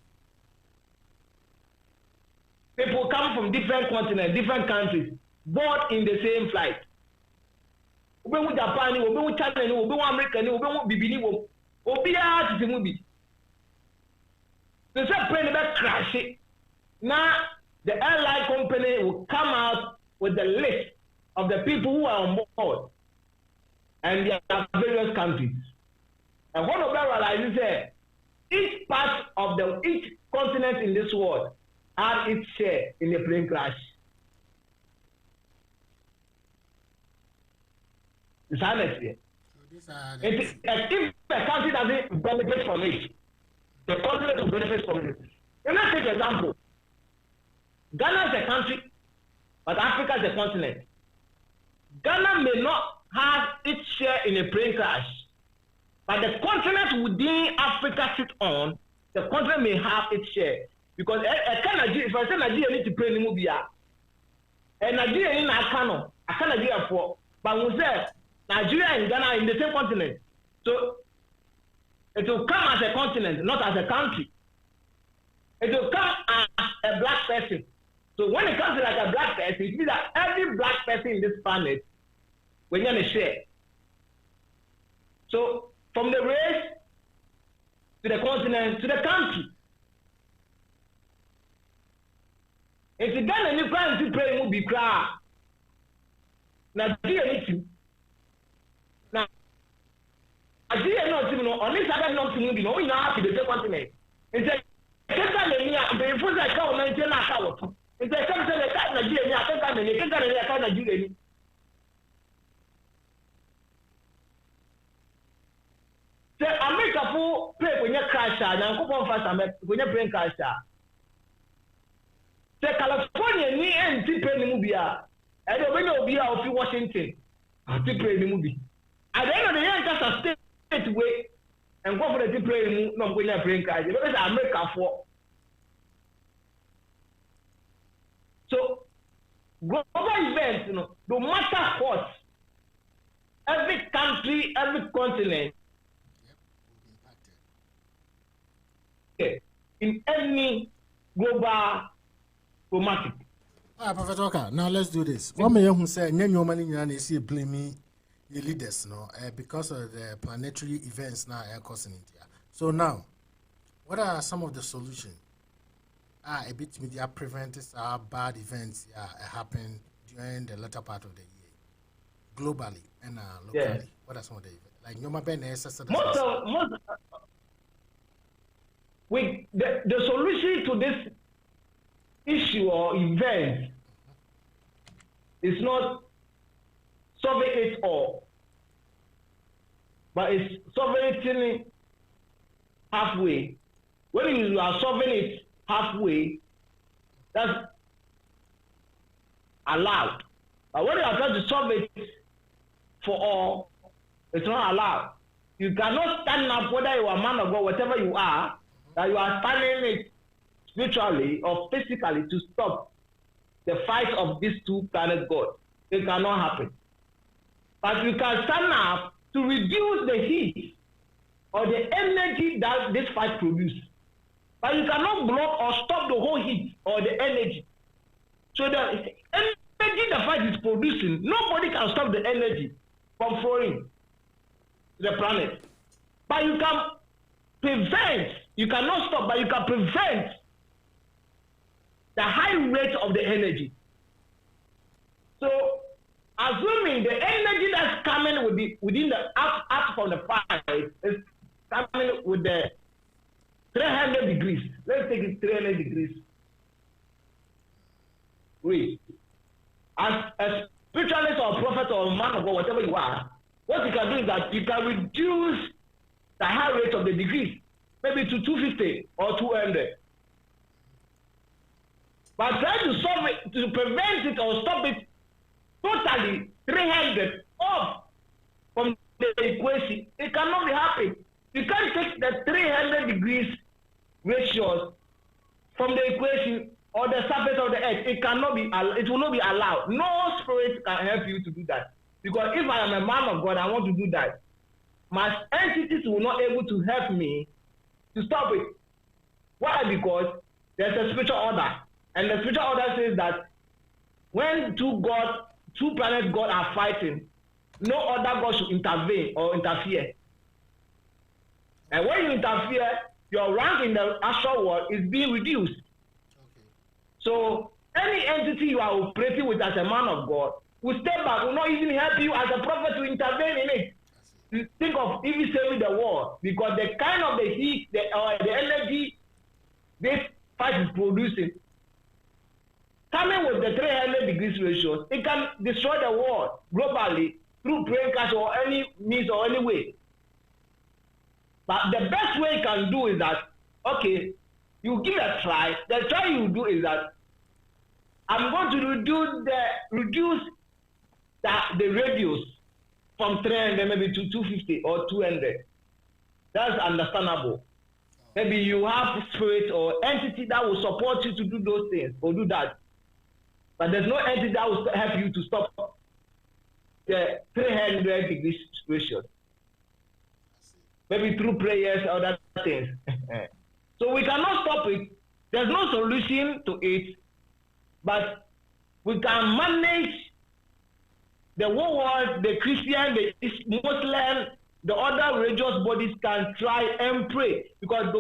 B: people come from different continents, different countries, both in the same flight. Ube wu Japan, ube wu China, ube wu America, ube wu Bibini, ube ya titi mubi. The same plane will crash it. Now the airline company will come out with the list of the people who are on board, and they are various countries. And what of that realizes that each part of each continent in this world had its share in the plane crash. It's honest here. If a country doesn't benefit from it, the continent will benefit from it. Let's take an example. Ghana is a country, but Africa is a continent. Ghana may not have its share in a plane crash, but the continent within Africa sit on, the continent may have its share. Because if I say Nigeria need to play in the movie, and Nigeria in Akano, I can't Nigeria for, but we say Nigeria and Ghana in the same continent. So it will come as a continent, not as a country. It will come as a black person. So when it comes to like a black person, it means that every black person in this planet will get a share. So from the race to the continent to the country. If you get any plan to pray, will be cry. Now, dear, anything. Now, I see not even on this other not to move, you know, you have to the continent. It's a the food I call 19 hours. It's a country that Nigeria, I think I'm in a Nigeria. The America for play when you crash, and I'm going fast when you bring crash. The California ni NT play the movie, and when you be out of Washington, I play the movie. At the end of the year, just a state way and go for the play no when you bring crash. Because America for. So global events, you know, no matter what, every country, every continent, in any global problematic.
A: All right, Professor Oka, now let's do this. One man who said, "Nyanyo mani nyani see blaming the leaders, no, because of the planetary events now causing India." So now, what are some of the solutions? A bit media prevents bad events happen during the latter part of the year, globally and locally. Yeah. What are some of the events? Like
B: the solution to this issue or event is not solving it all, but it's solving it halfway. When you are solving it halfway, that's allowed. But when you are trying to solve it for all, it's not allowed. You cannot stand up, whether you are man or God, whatever you are, that you are standing it spiritually or physically to stop the fight of these two planet gods. It cannot happen. But you can stand up to reduce the heat or the energy that this fight produces. But you cannot block or stop the whole heat or the energy. So the energy the fight is producing, nobody can stop the energy from flowing to the planet. But you can prevent, you cannot stop, but you can prevent the high rate of the energy. So assuming the energy coming with the within the up from the fight is coming with the 300 degrees. Let's take it 300 degrees. Wait. As a spiritualist or prophet or man of God, whatever you are, what you can do is that you can reduce the high rate of the degrees, maybe to 250 or 200. But try to solve it, to prevent it or stop it totally 300 off from the equation. It cannot be happening. You can't take the 300 degrees ratios from the equation or the surface of the earth. It cannot be. It will not be allowed. No spirit can help you to do that. Because if I am a man of God, I want to do that. My entities will not able to help me to stop it. Why? Because there's a spiritual order, and the spiritual order says that when two planet God are fighting, no other God should intervene or interfere. And when you interfere, your rank in the astral world is being reduced. Okay. So any entity you are operating with as a man of God will step back, will not even help you as a prophet to intervene in it. You think of even saving the war, because the kind of the heat, the energy this fight is producing, coming with the 300 degrees ratios, it can destroy the world globally through brain cash or any means or any way. But the best way you can do is that, okay, you give a try. The try you do is that I'm going to reduce the radius from 300 maybe to 250 or 200. That's understandable. Maybe you have spirit or entity that will support you to do those things or do that. But there's no entity that will help you to stop the 300 degrees ratio. Maybe through prayers or other things. So we cannot stop it. There's no solution to it. But we can manage the whole world, the Christian, the Muslim, the other religious bodies can try and pray. Because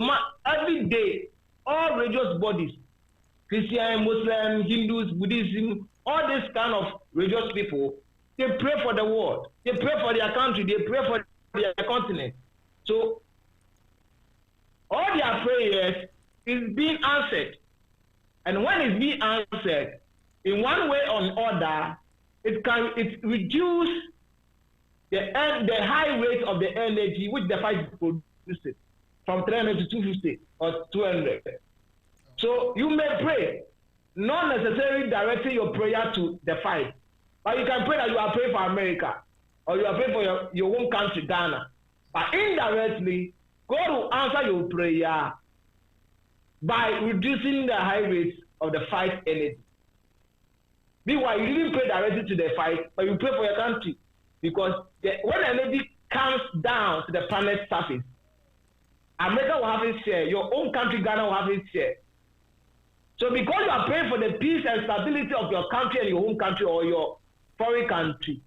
B: every day, all religious bodies, Christian, Muslim, Hindus, Buddhism, all these kind of religious people, they pray for the world. They pray for their country. They pray for their continent. So all their prayers is being answered. And when it's being answered, in one way or another, it reduce the high rate of the energy which the fight produces from 300 to 250 or 200. So you may pray, not necessarily directing your prayer to the fight, but you can pray that you are praying for America or you are praying for your own country, Ghana. But indirectly, God will answer your prayer by reducing the high rates of the fight energy. Meanwhile, you didn't pray directly to the fight, but you pray for your country. Because when energy comes down to the planet's surface, America will have its share, your own country, Ghana, will have its share. So because you are praying for the peace and stability of your country and your home country or your foreign country,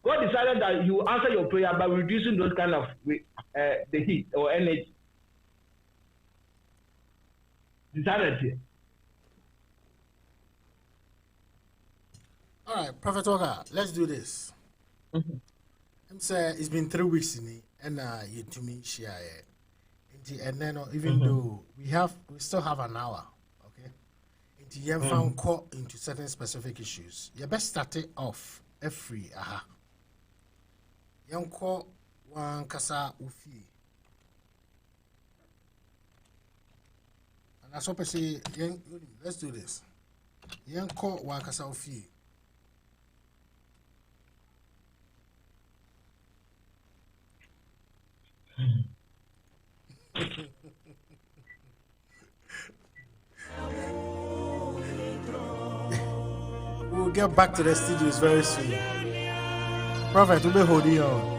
B: God decided that you answer your prayer by reducing those kind of the heat or energy. Decided here.
A: All right, Prophet Walker, let's do this. I'm saying it's been 3 weeks in it, and you to me share it. And then even though we still have an hour, okay? And you found caught into certain specific issues. You best start it off free. Young call one kasa ufi. And that's what I say. Let's do this. Young call one kasa ufi. We'll get back to the studios very soon. Prophet, we'll be holding on.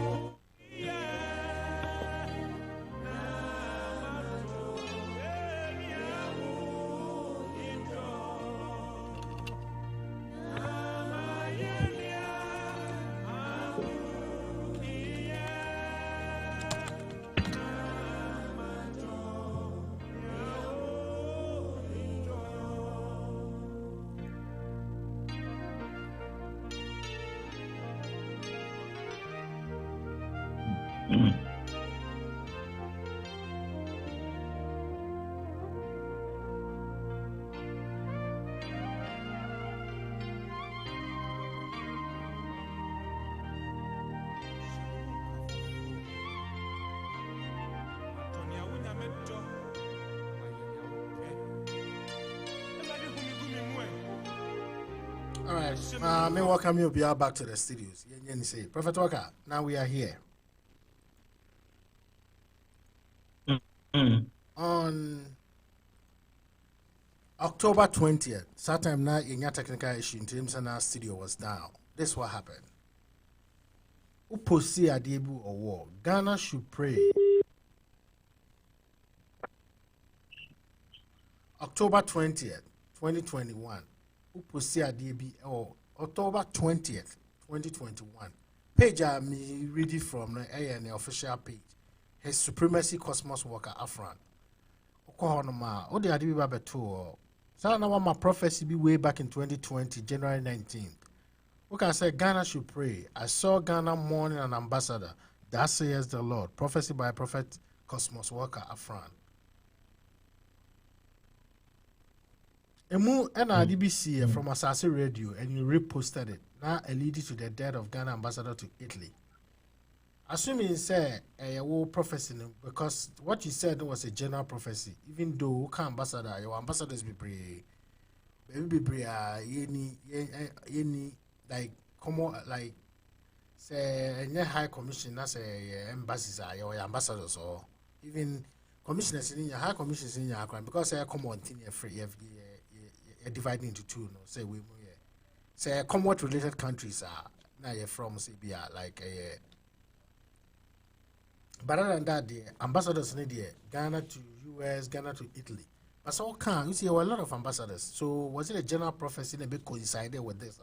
A: All right. May welcome you back to the studios. Prophet Walker, now we are here. On October 20th, sometime now in your technical issue in terms of our studio was down. This is what happened. Uposi Adebu or war. Ghana should pray. October 20th, 2021. Uposi Adebi or October 20th, 2021. Page me read it from the official page. His Supremacy Cosmos Worker Afran. Okohonoma, Odi Adebi Babeto. So now my prophecy be way back in 2020, January 19th. Look, I said Ghana should pray. I saw Ghana mourning an ambassador. That says the Lord. Prophecy by Prophet Cosmos Walker Afran. Emu NRDBC from Asase Radio, and you reposted it. Now alluded to the death of Ghana ambassador to Italy. Assuming say a prophecy, because what you said was a general prophecy. Even though ambassador, your ambassadors be pray, any like come on, like say any high commission, that's a embassies are your ambassadors or even commissioners in your high commissions in your crime because they come on thing free divided into two. No, say we say Commonwealth related countries are now you're from CBR like a. But other than that, the ambassadors in India, Ghana to US, Ghana to Italy. But so you see, there were a lot of ambassadors. So was it a general prophecy that be coincided with this?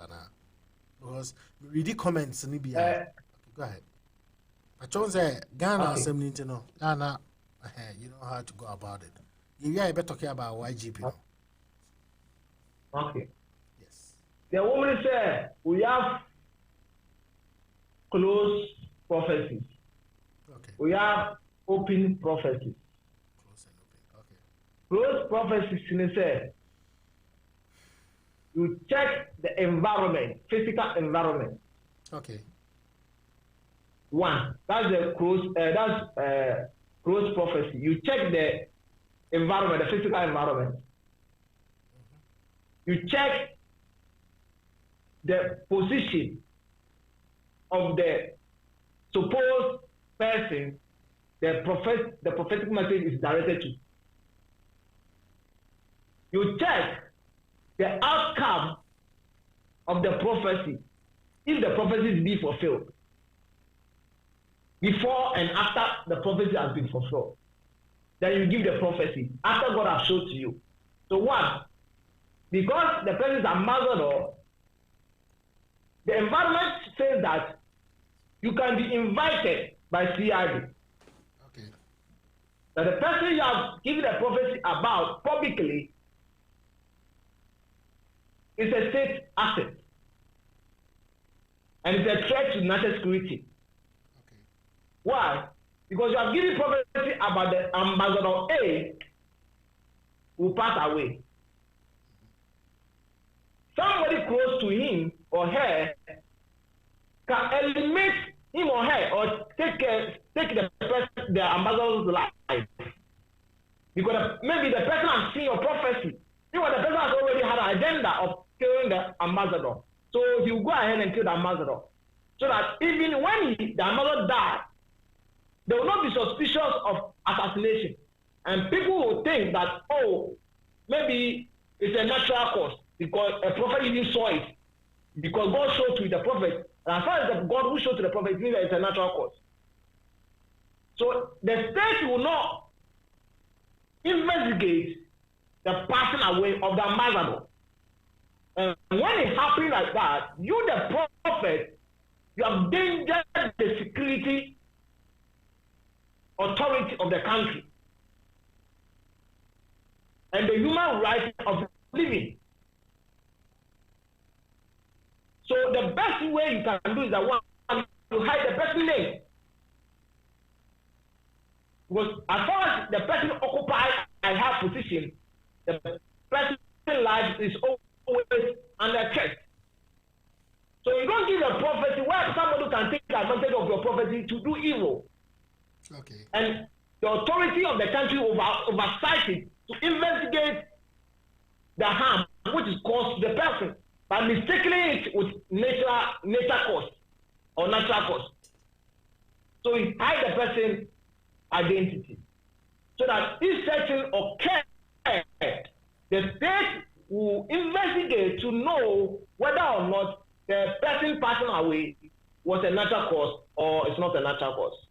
A: Because we read the comments in India. Okay, go ahead. But John said Ghana assembly to know. Ghana, you know how to go about it. You are better talking about YGP now.
B: Okay.
A: Yes.
B: The woman said we have close prophecies.
A: Okay.
B: We have open prophecies.
A: Close and open. Okay.
B: Close prophecies say you check the environment, physical environment.
A: Okay.
B: One, that's the close prophecy. You check the environment, the physical environment. You check the position of the supposed person the prophetic message is directed to. You check the outcome of the prophecy, if the prophecy is being fulfilled, before and after the prophecy has been fulfilled. Then you give the prophecy after God has showed to you. So one, because the person is ambassador, the environment says that you can be invited by CID.
A: Okay.
B: That the person you have given the prophecy about publicly is a state asset. And it's a threat to national security.
A: Okay.
B: Why? Because you have given prophecy about the ambassador A who passed away. Somebody close to him or her can eliminate him or her or take the ambassador's life. Because maybe the person has seen your prophecy. The person has already had an agenda of killing the ambassador. So he will go ahead and kill the ambassador. So that even when the ambassador dies, they will not be suspicious of assassination. And people will think that, oh, maybe it's a natural cause because a prophet even saw it. Because God showed to the prophet. And as far as the God who showed to the prophet, it means that it's a natural cause. So the state will not investigate the passing away of the ambassador. And when it happens like that, you, the prophet, you have endangered the security authority of the country and the human right of living. So the best way you can do is that one, to hide the person's name. Because as far as the person occupies a high position, the person's life is always under threat. So you don't give a prophecy where somebody can take advantage of your prophecy to do evil.
A: Okay.
B: And the authority of the country oversight it to investigate the harm which is caused to the person. by mistakenly it with nature cause or natural cause. So he hide the person's identity. So that if something occurred, the state will investigate to know whether or not the person passing away was a natural cause or it's not a natural cause.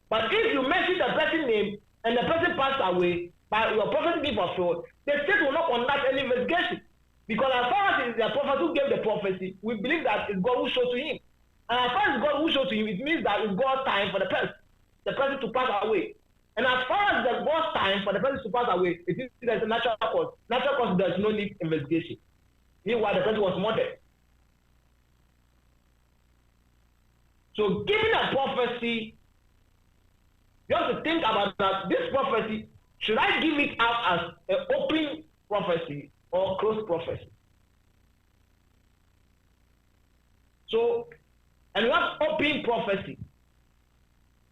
B: But if you mention the person's name and the person passed away, by your prophecy being fulfilled, the state will not conduct any investigation. Because as far as it's the prophet who gave the prophecy, we believe that it's God who showed to him. And as far as God who showed to him, it means that it's God's time for the person to pass away. And as far as the God's time for the person to pass away, it is there's a natural cause. Natural cause does no need investigation. Meanwhile, the person was murdered. So giving a prophecy, you have to think about that. This prophecy, should I give it out as an open prophecy or closed prophecy? So, and you have open prophecy.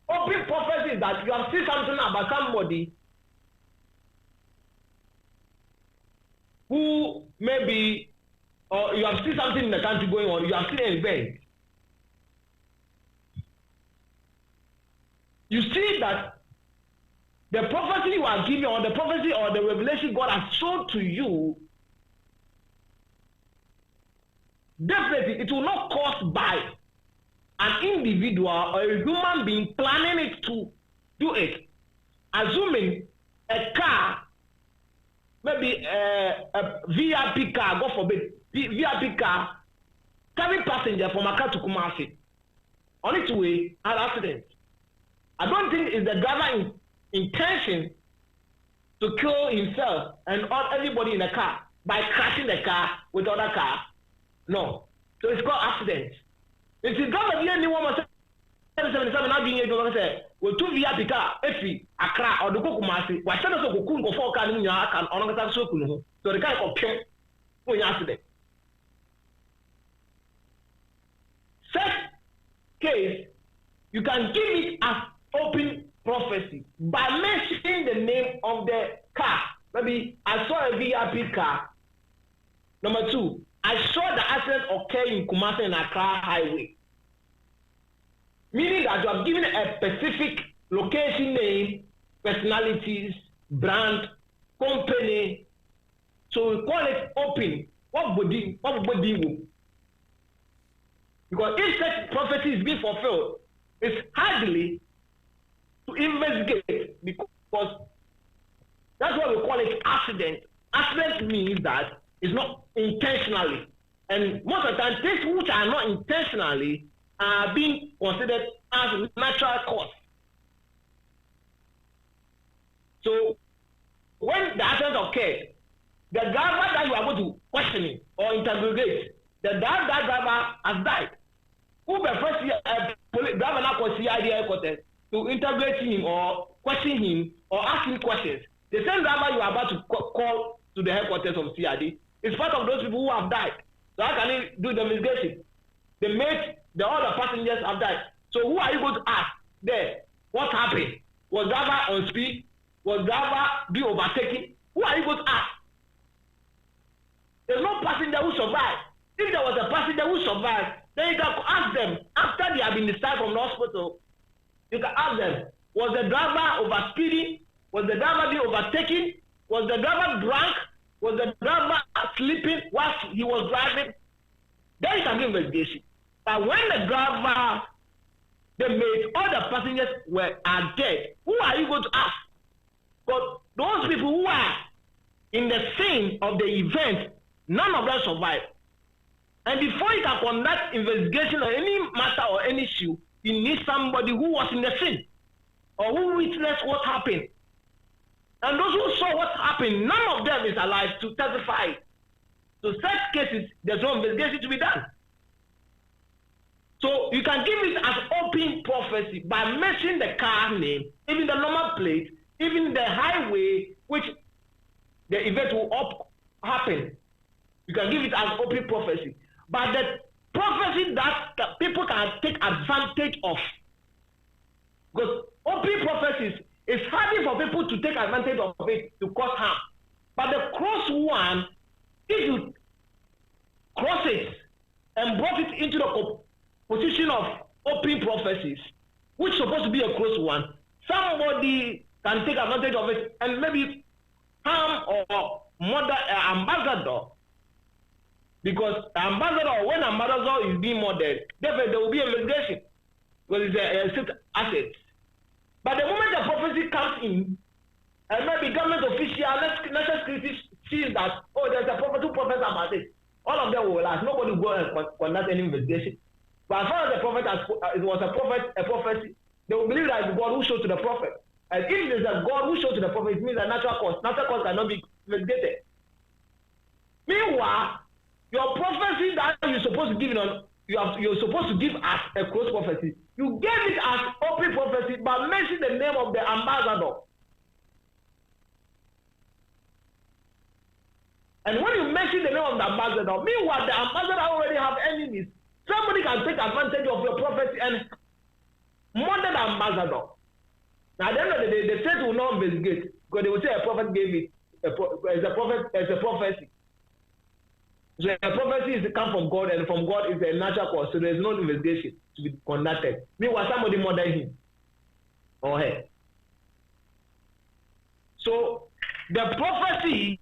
B: Open prophecy is that you have seen something about somebody who maybe, or you have seen something in the country going on, you have seen an event. You see that the prophecy you are giving, or the prophecy or the revelation God has shown to you, definitely it will not caused by an individual or a human being planning it to do it. Assuming a car, maybe a VIP car, God forbid, VIP car, carrying passenger from Accra to Kumasi, on its way, had accident. I don't think it's the driver's intention to kill himself and everybody in the car by crashing the car with other car. No. So it's called accident. If you drive anyone was 77 now being able to say, well, 2 VIP car, if Accra or the Kumasi, why send us a cocoon go 4 car in your car on a so the guy of pure when you accident. Such case, you can give it as open prophecy by mentioning the name of the car. Maybe I saw a VIP car. Number 2, I saw the accident occur in Kumasi and Accra Highway. Meaning that you have given a specific location name, personalities, brand, company. So we call it open. What body will? Because if such prophecy is being fulfilled, it's hardly to investigate, because that's why we call it accident. Accident means that it's not intentionally. And most of the time, things which are not intentionally are being considered as natural cause. So when the accident occurred, the driver that you are going to question or interrogate, the driver has died. Who the first driver now called CID headquarters to interrogate him or question him or ask him questions. The same driver you are about to call to the headquarters of CID is part of those people who have died. So how can he do the investigation? The other passengers have died. So who are you going to ask there? What happened? Was driver on speed? Was driver being overtaken? Who are you going to ask? There's no passenger who survived. If there was a passenger who survived, then you can ask them after they have been discharged from the hospital. You can ask them, was the driver overspeeding? Was the driver being overtaken? Was the driver drunk? Was the driver sleeping whilst he was driving? Then you can do investigation. But when the driver, the mate, all the passengers are dead, who are you going to ask? But those people who are in the scene of the event, none of them survived. And before you can conduct investigation on any matter or any issue, you need somebody who was in the scene or who witnessed what happened. And those who saw what happened, none of them is alive to testify. So such cases, there's no investigation to be done. So you can give it as open prophecy by mentioning the car name, even the number plate, even the highway which the event will happen. You can give it as open prophecy. But the prophecy that people can take advantage of, because open prophecies, it's harder for people to take advantage of it to cause harm. But the cross one, if you and brought it into the position of open prophecies, which is supposed to be a close one, somebody can take advantage of it and maybe harm or murder an ambassador. Because ambassador, when ambassador is being murdered, definitely there will be investigation because it's a state asset. But the moment the prophecy comes in, and maybe government official, national security sees that, oh, there's a prophet who prophesies about this, all of them will ask. Nobody will go and conduct any investigation. But as far as the prophet it was a prophecy, they will believe that it's God who showed to the prophet. And if it is a God who showed to the prophet, it means a natural cause. Natural cause cannot be investigated. Meanwhile, your prophecy that you're supposed to give it on, you're supposed to give as a close prophecy. You gave it as open prophecy, but mention the name of the ambassador. And when you mention the name of the ambassador, meanwhile the ambassador already have enemies. Somebody can take advantage of your prophecy and murder the ambassador. Now at the end of the day, the state will not investigate because they will say a prophet gave it as a prophecy. So a prophecy is to come from God, and from God is a natural cause. So there is no investigation to be conducted. Meanwhile, somebody murdered him or her. So the prophecy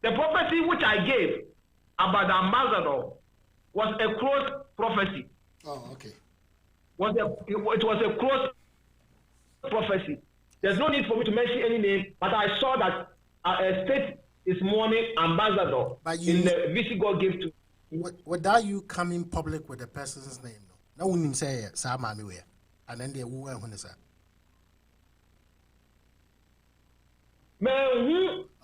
B: which I gave about the ambassador was a close prophecy.
A: Oh, okay.
B: It was a close prophecy. There's no need for me to mention any name, but I saw that a state is mourning ambassador in the vision God gave to.
A: Without you coming public with the person's name, no one say Sa Mami where, and then they will when say.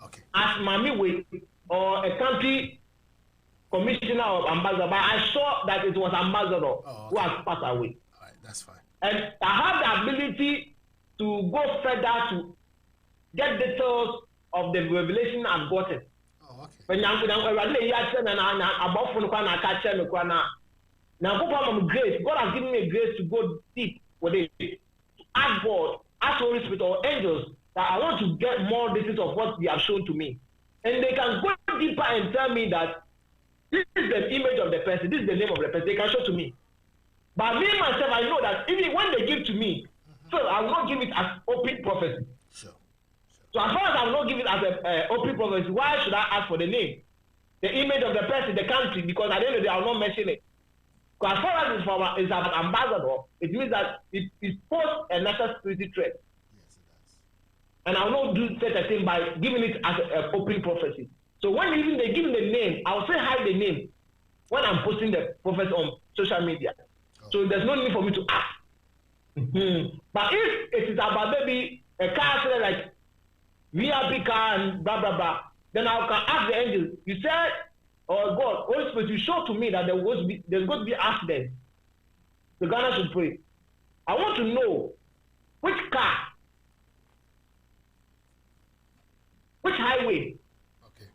B: Okay. As Mami way or a country commissioner of ambassador, but I saw that it was ambassador who has passed away.
A: All right, that's fine.
B: And I have the ability to go further to get details of the revelation I've gotten.
A: Oh, okay.
B: But now grace. God has given me a grace to go deep with it. To ask God, ask Holy Spirit or angels that I want to get more details of what they have shown to me. And they can go deeper and tell me that this is the image of the person, this is the name of the person. They can show to me. But me myself, I know that even when they give to me, so I will not give it as open prophecy.
A: Sure.
B: So as far as I will not give it as an open prophecy, why should I ask for the name, the image of the person, the country? Because at the end of the day, I will not mention it. Because as far as it's about ambassador, it means that it poses a national security threat.
A: Yes, it does.
B: And I will not do such a thing by giving it as an open prophecy. So when even they give me the name, I will say hide the name when I'm posting the prophecy on social media. Oh. So there's no need for me to ask. But if it is about maybe a car accident like VIP car and blah blah blah, then I can ask the angel. You said, "Oh God, Holy Spirit, you showed to me that there's going to be accident." The Ghana should pray. I want to know which car, which highway.
A: Okay.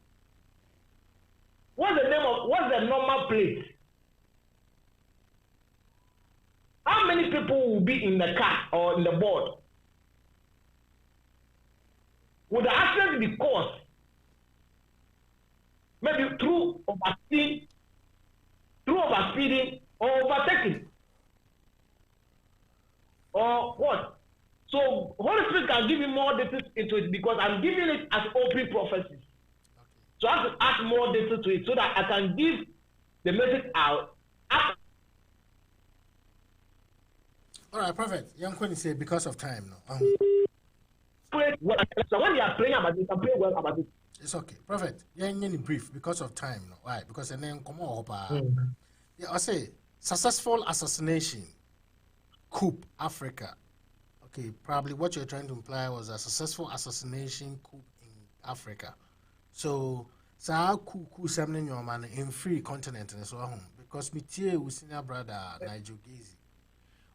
B: What's the normal plate? How many people will be in the car or in the board? Would the accident be caused maybe through overspeeding or overtaking? Or what? So Holy Spirit can give you more details into it because I'm giving it as open prophecies. Okay. So I have to add more details to it so that I can give the message out.
A: All right, Prophet. Young Kwani say because of time now.
B: So when you are praying about it, you can pray well about it.
A: It's okay, Prophet. Yeah, brief because of time now. Why? Because and then come on, yeah, I say successful assassination, coup, Africa. Okay, probably what you're trying to imply was a successful assassination coup in Africa. So, coup something your man in free continent and so on. Because me tea with senior brother Nigel Gazy.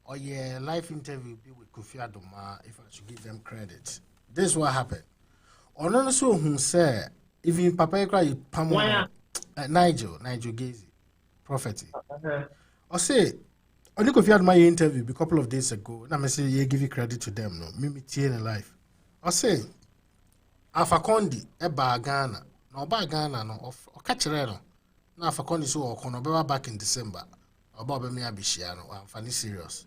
A: Or yeah, live interview be with Kofi Adoma if I should give them credit. This is what happened. On also who say even Papa Ekra Pamo Nigel Gazy prophecy. I say only Kofi Adoma interview a couple of days ago. Na me say you give you credit to them no. Me tea in life. I say Alpha Condi Eba Ghana. No ba Ghana no of catch no. Now for Connie so or back in December. About me abishiano, I'm funny serious.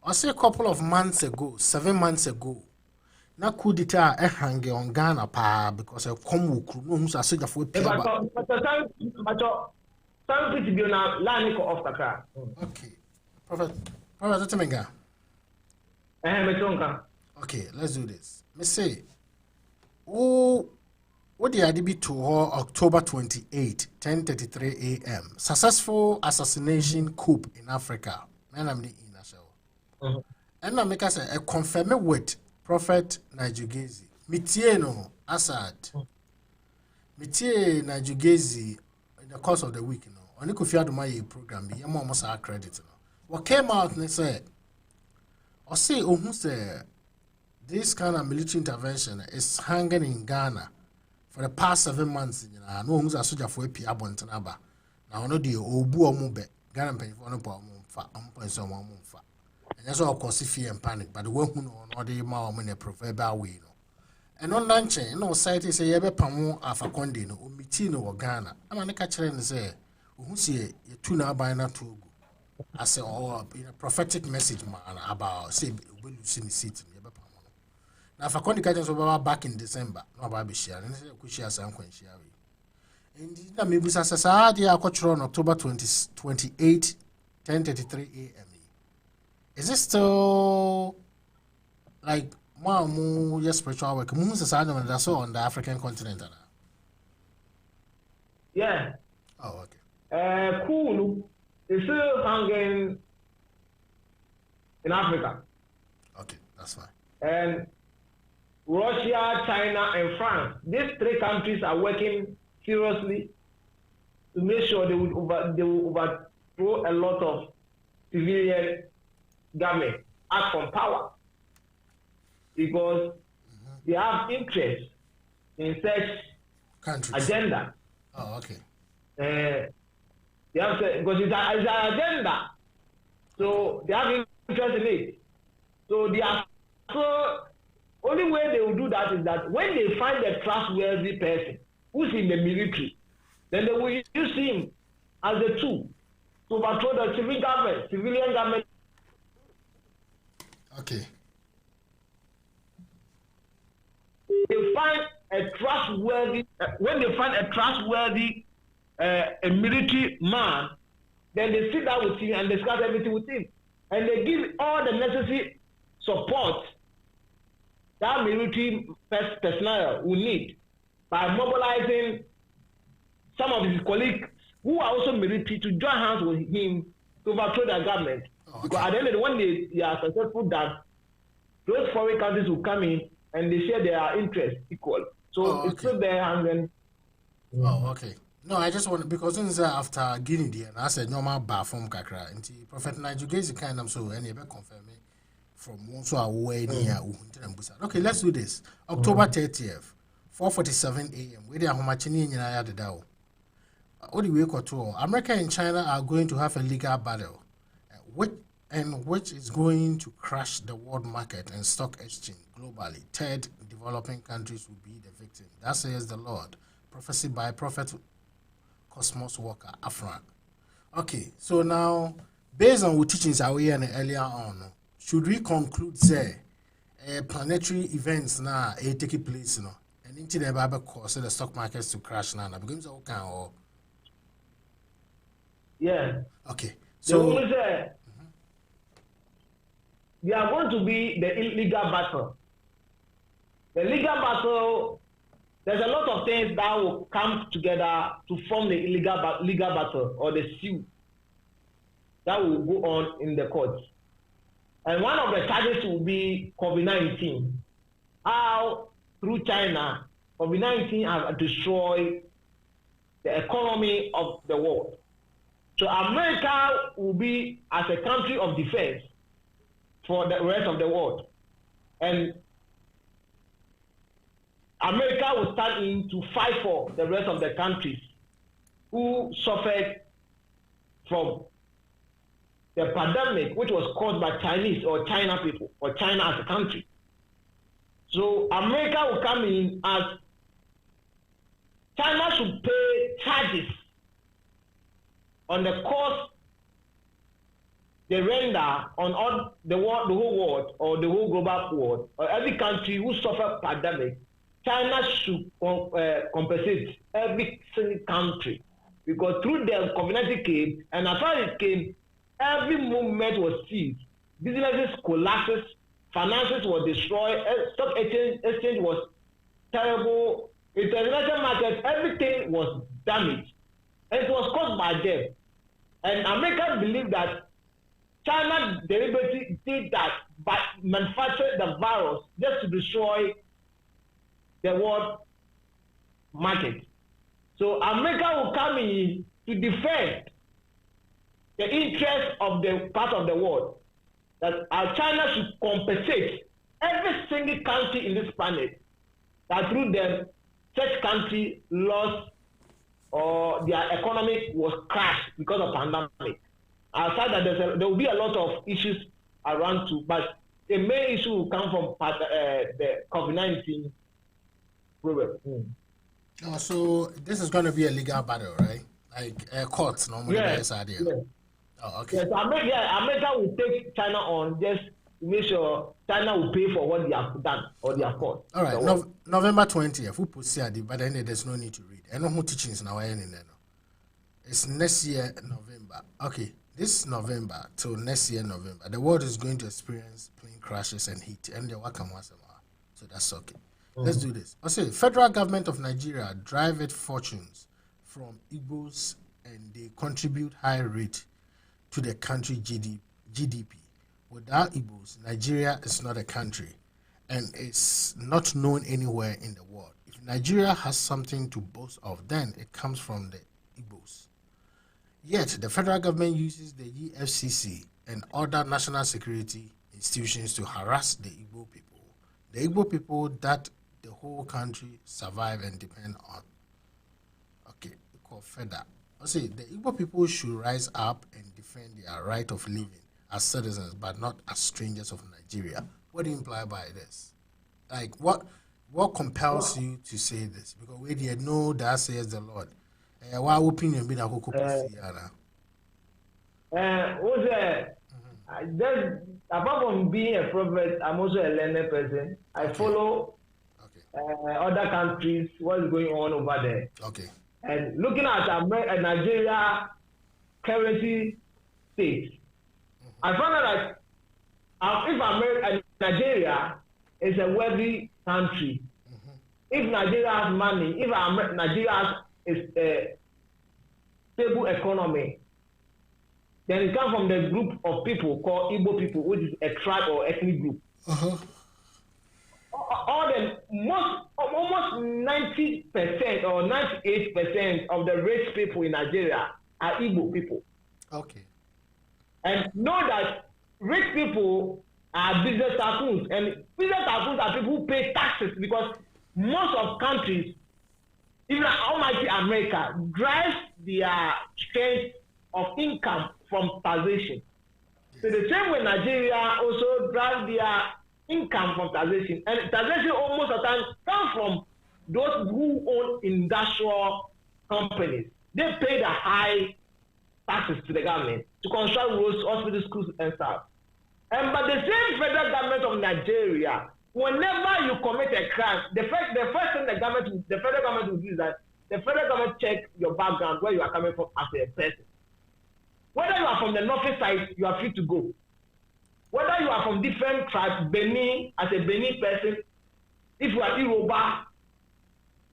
A: I say a couple of months ago, 7 months ago. Na coup d'etat hange on Ghana pa because I come with crew no who's a soldier for
B: But some pretty be na line ko off kakra.
A: Okay. Prophet Temenga.
B: Metonka.
A: Okay, let's do this. Me say, what the idea to October 28, 10:33 a.m. Successful assassination coup in Africa. Man, I'm the in a show. And I make us a confirm with Prophet Najugezi. Mitie no Assad. Mitie Najugezi in the course of the week, Only Kofi Adoma program, be almost our credit. What came out and said, or say, who say this kind of military intervention is hanging in Ghana for the past 7 months. No who's a soldier for a Pia Bontanaba. Now, no dear, Obu or Mube, Ghana paying for no problem for someone. And that's all cause fear and panic, but the one who know not the mom in a proverbial way. And on luncheon, society say, Yebe Pamu, Afacondi, no, Mitino or Ghana. I'm a catcher and say, who see a tuna by not to I say, oh, in a prophetic message, man, about say, will you see the seat in Yebe Pamu. Now, if I can't catch us back in December, no, Baby share, and say, could share some share. Indeed, maybe Society, I got on October 28, 10:33 a.m. Is it still like more spiritual work? Moons is that's all on the African continent.
B: Yeah.
A: Oh, okay.
B: Cool. It's still hanging in Africa.
A: Okay, that's fine.
B: And Russia, China, and France. These three countries are working seriously to make sure they will overthrow a lot of civilian government out from power because they have interest in such
A: countries
B: agenda.
A: Oh, okay.
B: They have to, because it's an agenda, so they have interest in it. So they are so only way they will do that is that when they find a trustworthy person who's in the military, then they will use him as a tool to overthrow the civilian government.
A: Okay.
B: They find a trustworthy when they find a trustworthy a military man, then they sit down with him and discuss everything with him, and they give all the necessary support that military personnel will need by mobilizing some of his colleagues who are also military to join hands with him to overthrow the government. Okay. Because at the end of the day, when they are successful, that those foreign countries will come in and they share their interests equal. So it's still there and then.
A: Oh, okay. No, I just want because since after Guinea, and I said normal bar from Kakra, and Prophet Najugezi kind of so any confirm me from also away near. Okay, let's do this. October 30th, 4:47 a.m. Where they are Homachini and I had the What do we call to America and China are going to have a legal battle, which is going to crash the world market and stock exchange globally. Third, developing countries will be the victim. That says the Lord. Prophecy by Prophet Cosmos Walker, Afran. Okay, so now, based on what teachings are we earlier on, should we conclude say planetary events now taking place, and into the Bible cause the stock markets to crash now? Because or
B: yeah.
A: Okay, so
B: they are going to be the illegal battle. The legal battle. There's a lot of things that will come together to form the legal battle or the suit that will go on in the courts. And one of the charges will be COVID-19. How through China, COVID-19 has destroyed the economy of the world. So America will be as a country of defense for the rest of the world. And America will stand in to fight for the rest of the countries who suffered from the pandemic, which was caused by Chinese or China people or China as a country. So America will come in as China should pay charges on the cost they render on all the whole world or the whole global world or every country who suffer pandemic, China should compensate every single country because through the COVID-19 came and as far as it came, every movement was seized, businesses collapses, finances were destroyed, stock exchange was terrible, international market, everything was damaged, and it was caused by them. And America believed that China deliberately did that by manufacturing the virus just to destroy the world market. So America will come in to defend the interest of the part of the world that China should compensate every single country in this planet that through them such country lost or their economy was crashed because of pandemic. Aside that there will be a lot of issues around too, but the main issue will come from the COVID-19 problem.
A: Oh, so this is going to be a legal battle, right? Like courts normally.
B: Yes.
A: Yes. Oh, okay.
B: Yes, America will take China on just to make sure China will pay for what they have done or they have caused.
A: All right, November 20th, who puts here, but then there's no need to read. I know who teachings now. It's next year, November. Okay, this November till next year, November, the world is going to experience plane crashes and heat, and they work on once a while. So that's okay. Let's do this. I say, federal government of Nigeria drive its fortunes from Igbos, and they contribute high rate to the country GDP. Without Igbos, Nigeria is not a country, and it's not known anywhere in the world. If Nigeria has something to boast of, then it comes from the Igbos. Yet, the federal government uses the EFCC and other national security institutions to harass the Igbo people. The Igbo people that the whole country survive and depend on. Okay, we call FEDA. I say the Igbo people should rise up and defend their right of living as citizens, but not as strangers of Nigeria. What do you imply by this? Like, what compels you to say this? Because we did know that says the Lord. What opinion be that
B: apart from being a prophet, I'm also a learned person. I follow other countries, what is going on over there.
A: Okay.
B: And looking at Nigeria currency state, I found out that if Nigeria is a wealthy country, if Nigeria has money, if Nigeria has a stable economy, then it comes from the group of people called Igbo people, which is a tribe or ethnic group. Almost 90% or 98% of the rich people in Nigeria are Igbo people.
A: Okay.
B: And know that rich people are business tycoons, and business tycoons are people who pay taxes because most of countries, even almighty America, drives their strength of income from taxation. So the same way Nigeria also drives their income from taxation, and taxation almost at times comes from those who own industrial companies. They pay the high taxes to the government to construct roads, hospitals, schools, and stuff. And but the same federal government of Nigeria, whenever you commit a crime, the first thing the federal government will do is that the federal government check your background, where you are coming from as a person. Whether you are from the north side, you are free to go. Whether you are from different tribes, Benin, as a Benin person, if you are Yoruba,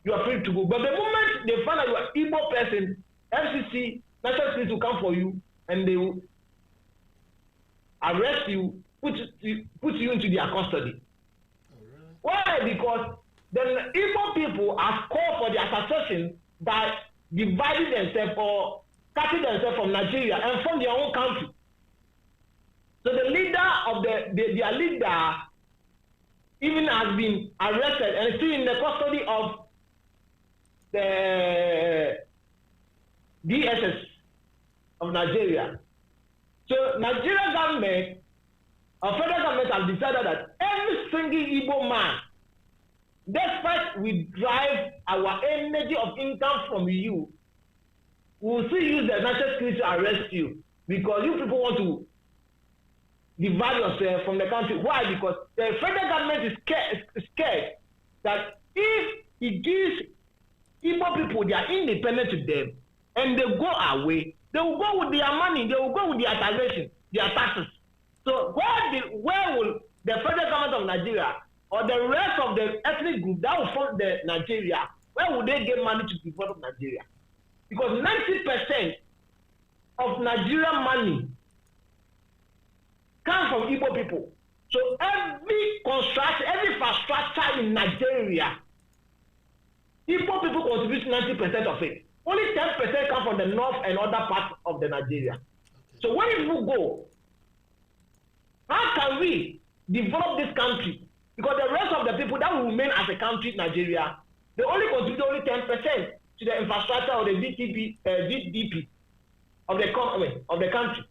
B: you are free to go. But the moment they find that you are Igbo person, FCC, National Security will come for you and they will arrest you, put you into their custody.
A: Oh, really?
B: Why? Because the Igbo people are called for their succession by dividing themselves or cutting themselves from Nigeria and from their own country. So the leader of their leader even has been arrested and still in the custody of the DSS of Nigeria. So Nigerian government or federal government have decided that every single Igbo man, despite we drive our energy of income from you, we will still use the national security to arrest you because you people want to divide yourself from the country. Why? Because the federal government is scared that if it gives Igbo people their independence to them and they go away, they will go with their money, they will go with their taxation, their taxes. So where will the federal government of Nigeria or the rest of the ethnic group that will fund the Nigeria, where would they get money to develop Nigeria? Because 90% of Nigerian money comes from Igbo people. So every construction, every infrastructure in Nigeria, Igbo people contribute 90% of it. Only 10% come from the north and other parts of the Nigeria. Okay. So when people go, how can we develop this country? Because the rest of the people that will remain as a country in Nigeria, they only contribute only 10% to the infrastructure or the GDP of the economy of the country.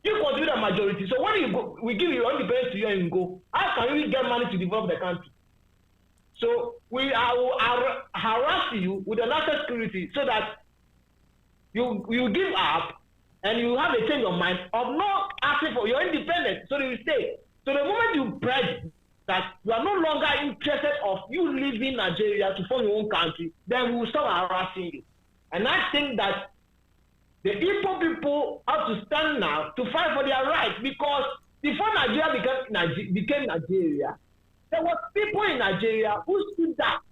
B: You contribute a majority. So when you go, we give you independence to you and you go. How can we get money to develop the country? So we are harass you with the national security so that you give up and you have a change of mind of not asking for your independence. So you stay. So the moment you pledge that you are no longer interested of you leaving Nigeria to form your own country, then we will start harassing you. And I think that the Igbo people have to stand now to fight for their rights, because before Nigeria became Nigeria, there were people in Nigeria who stood up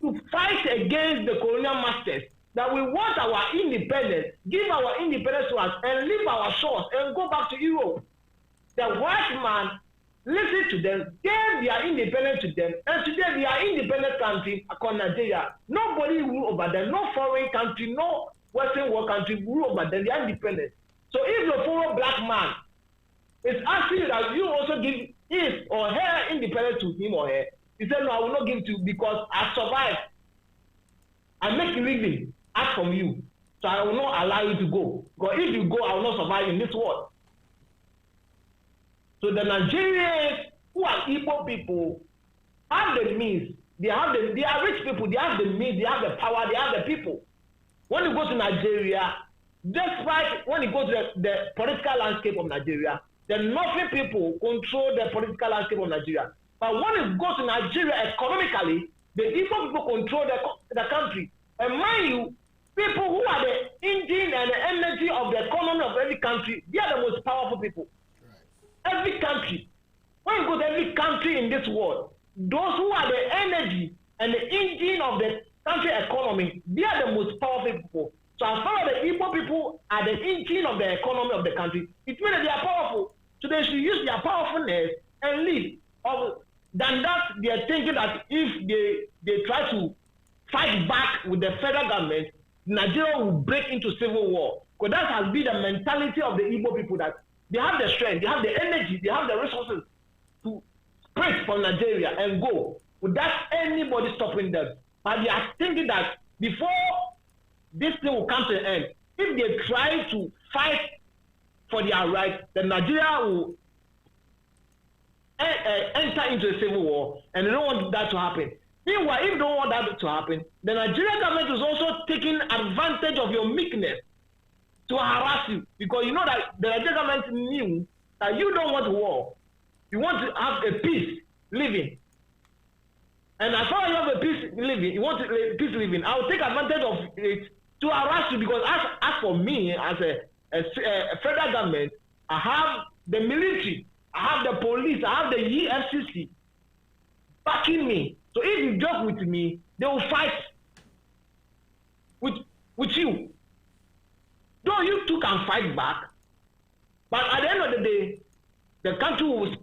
B: to fight against the colonial masters, that we want our independence, give our independence to us, and leave our shores and go back to Europe. The white man listened to them, gave their independence to them, and today they are independent country called Nigeria. Nobody rule over them, no foreign country, no Western world country rule over them, they are independent. So if the foreign black man is asking you that you also give his or her independence to him or her, he said, no, I will not give to you because I survived. I make a living out from you. So I will not allow you to go. Because if you go, I will not survive in this world. So the Nigerians who are Igbo people have the means. They are rich people. They have the means. They have the power. They have the people. When you go to Nigeria, despite when you go to the political landscape of Nigeria, the Northern people control the political landscape of Nigeria. But when you go to Nigeria economically, the Igbo people control the country. And mind you, people who are the engine and the energy of the economy of every country, they are the most powerful people. Every country, when you go to every country in this world, those who are the energy and the engine of the country economy, they are the most powerful people. So as far as the Igbo people are the engine of the economy of the country, it means that they are powerful. So they should use their powerfulness and lead. Than that, they are thinking that if they try to fight back with the federal government, Nigeria will break into civil war. Because that has been the mentality of the Igbo people, that they have the strength, they have the energy, they have the resources to spread from Nigeria and go without anybody stopping them. But they are thinking that before this thing will come to an end, if they try to fight for their rights, then Nigeria will enter into a civil war, and they don't want that to happen. Meanwhile, if they don't want that to happen, the Nigerian government is also taking advantage of your meekness to harass you, because you know that the Nigerian government knew that you don't want war. You want to have a peace living. And as far as you have a peace living, you want peace living, I will take advantage of it to harass you, because as for me, as a federal government, I have the military, I have the police, I have the EFCC backing me. So if you joke with me, they will fight with you. Though you two can fight back, but at the end of the day, the country will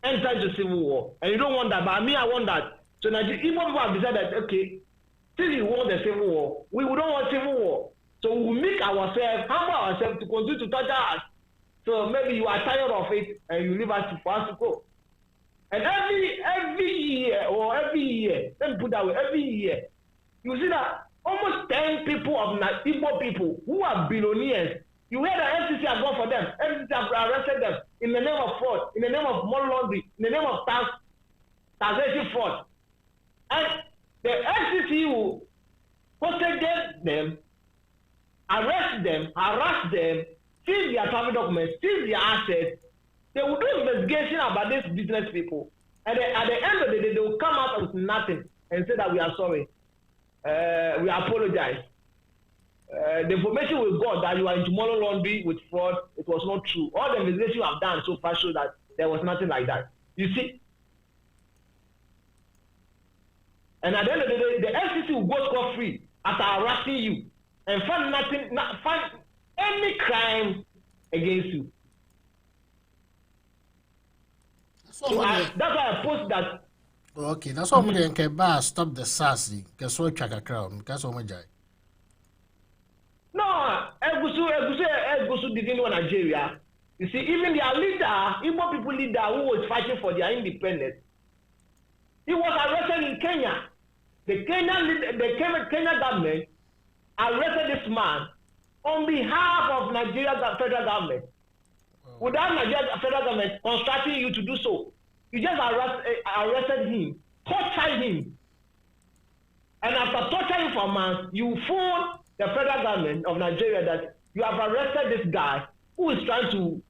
B: enter into civil war. And you don't want that, but me, I want that. So Nigeria, even people have decided, okay, since you want the civil war, we don't want civil war. So we will make ourselves, humble ourselves to continue to torture us. So maybe you are tired of it and you leave us for us to go. And every year, let me put that way, every year, you see that almost 10 people of Igbo people who are billionaires, you hear that FCC have gone for them, FCC have arrested them in the name of fraud, in the name of money laundering, in the name of taxation fraud. And the FCC will prosecute them arrest them, harass them, seize their travel documents, seize their assets. They will do investigation about these business people. And at the end of the day, they will come out with nothing and say that we are sorry. We apologize. The information we got that you are into money laundering with fraud, it was not true. All the investigation you have done so far show that there was nothing like that. You see? And at the end of the day, the FCC will go scot-free after harassing you and find any crime against you. That's why I post that.
A: Okay, that's why we can stop the sassy. Guess what? Check a crowd. Guess what?
B: No, Egusu didn't know Nigeria. You see, even their leader, Igbo people leader who was fighting for their independence, he was arrested in Kenya. The Kenya government arrested this man on behalf of Nigeria's federal government. Without Nigeria's federal government instructing you to do so, you just arrested him, tortured him. And after torturing him for months, you phone the federal government of Nigeria that you have arrested this guy who is trying to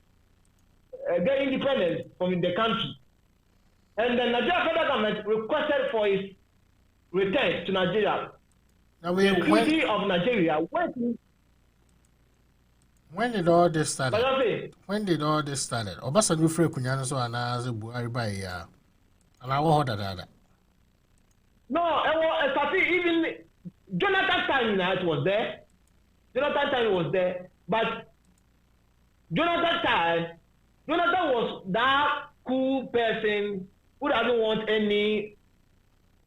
B: get independence from the country. And the Nigerian federal government requested for his return to Nigeria.
A: Now
B: the Treaty of Nigeria.
A: When did all this started? When did all this started? Obasanjo free Kunyano so anaze Buhari by ya. And I will that.
B: No, it started even Jonathan time was there. Jonathan time was there, but Jonathan was that cool person who doesn't want any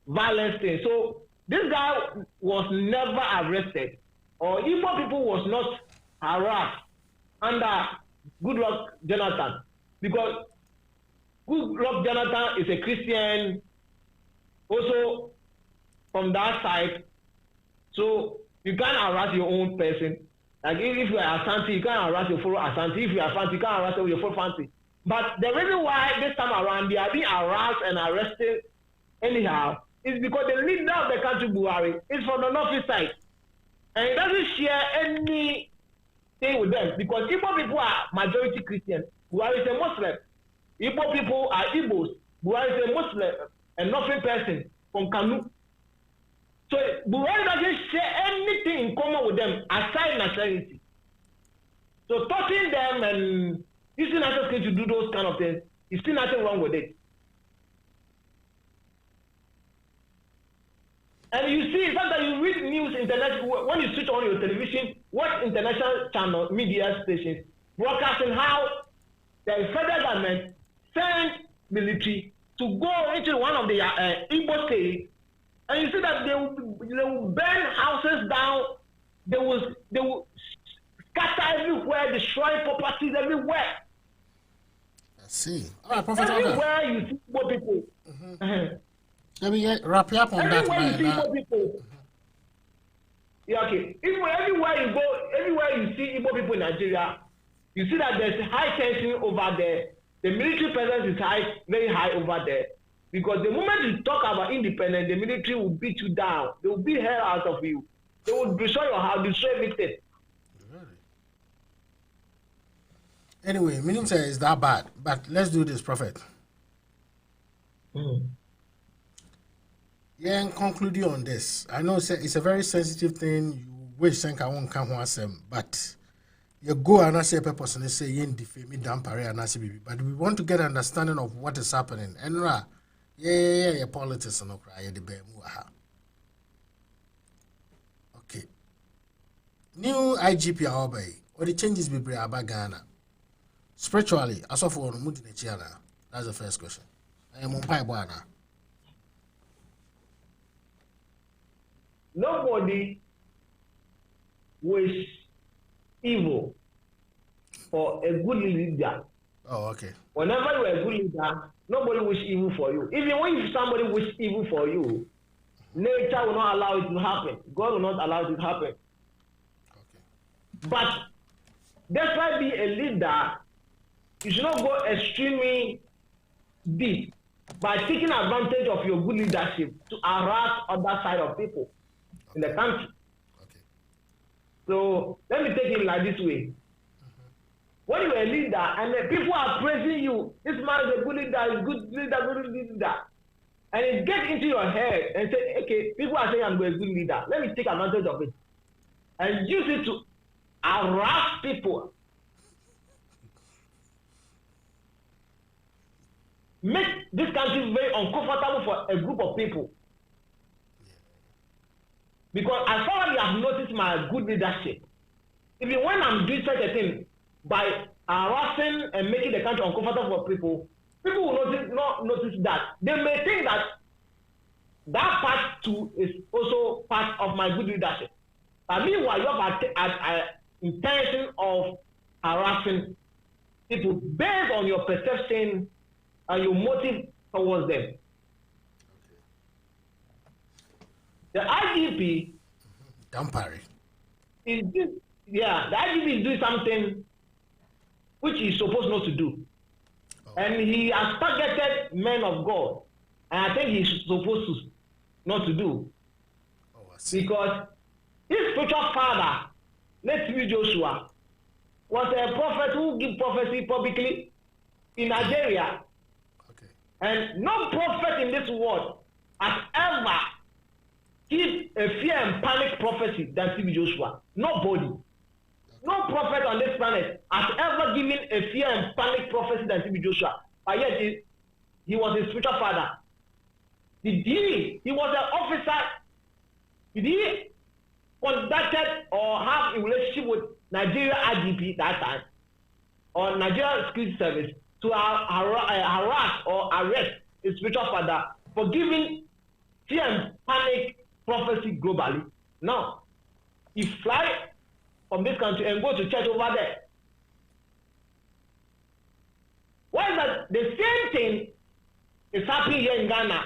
B: violence thing. So this guy was never arrested, or Igbo people was not harassed under Goodluck Jonathan, because Goodluck Jonathan is a Christian also from that side. So you can't harass your own person. Like if you are Asante, you can't harass your fellow Asante. If you are Fanti, you can't harass your fellow Fanti. But the reason why this time around they are being harassed and arrested anyhow is because the leader of the country, Buhari, is from the north side. And he doesn't share anything with them because Igbo people are majority Christian. Buhari is a Muslim. Igbo people are Igbos. Buhari is a Muslim, a nothing person from Kanu. So Buhari doesn't share anything in common with them aside nationality. So touching them and using access to do those kind of things, you see nothing wrong with it. And you see, sometimes you read news international when you switch on your television, watch international channel media stations broadcasting how the federal government sent military to go into one of the Igbo states. And you see that they will burn houses down. They will scatter everywhere, destroy properties everywhere.
A: I see. All right, Professor.
B: Everywhere you see Igbo people.
A: Let me wrap you up on
B: everywhere
A: that.
B: You see Igbo people. Yeah, okay. Everywhere you go, everywhere you see Igbo people in Nigeria, you see that there's high tension over there. The military presence is very high over there. Because the moment you talk about independence, the military will beat you down. They will beat hell out of you. They will destroy your house, destroy everything.
A: Anyway, minister is that bad. But let's do this, Prophet. Yeah, and concluding on this. I know it's a very sensitive thing. You wish Senka won't come once, but you go and I say purpose and say you defame me down pare and I say baby. But we want to get an understanding of what is happening. And yeah, politics no cry the bear. Okay. New IGP Awabay, or the changes be about Ghana. Spiritually, as of all Mudi Nechiana. That's the first question. I am on Paibuana.
B: Nobody wish evil for a good leader.
A: Oh, okay.
B: Whenever you are a good leader, nobody wish evil for you. Even when somebody wish evil for you, nature will not allow it to happen. God will not allow it to happen. Okay. But despite being a leader, you should not go extremely deep by taking advantage of your good leadership to harass other side of people in the country. Okay. So let me take it like this way. When you're a leader and the people are praising you, this man is a good leader, is good leader, good leader. And it gets into your head and say, okay, people are saying I'm a good leader. Let me take advantage of it. And use it to harass people. Make this country very uncomfortable for a group of people. Because as far as you have noticed my good leadership, even when I'm doing such a thing, by harassing and making the country uncomfortable for people, people will not notice that. They may think that that part too is also part of my good leadership. But meanwhile, you have an intention of harassing people based on your perception and your motive towards them. The IGP is the IGP is doing something which he's supposed not to do. And he has targeted men of God. And I think he's supposed to not to do. Because his spiritual father, let's be Joshua, was a prophet who gave prophecy publicly in Nigeria. And no prophet in this world has ever given a fear and panic prophecy than TB Joshua. Nobody. No prophet on this planet has ever given a fear and panic prophecy than TB Joshua. But yet he was his spiritual father. He was an officer. Did he conducted or have a relationship with Nigeria IGP that time or Nigeria Security Service to harass or arrest his spiritual father for giving fear and panic prophecy globally? No. He fly from this country and go to church over there. Why is that? The same thing is happening here in Ghana.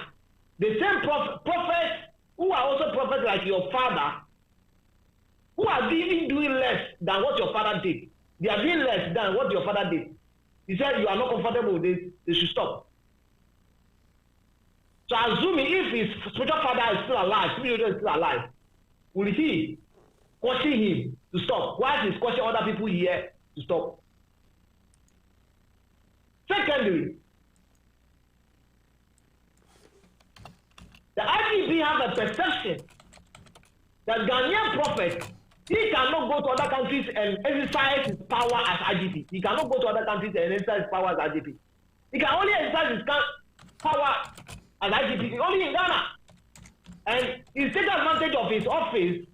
B: The same prophets who are also prophets like your father, who are even doing less than what your father did. They are doing less than what your father did. He said, you are not comfortable with this, they should stop. So assuming if his spiritual father is still alive, spiritual is still alive, will he caution him to stop? Why is he cautioning other people here to stop? Secondly, the IGP has a perception that Ghanaian prophet, he cannot go to other countries and exercise his power as IGP. He cannot go to other countries and exercise his power as IGP. He can only exercise his power as IGP only in Ghana. And he's taking advantage of his office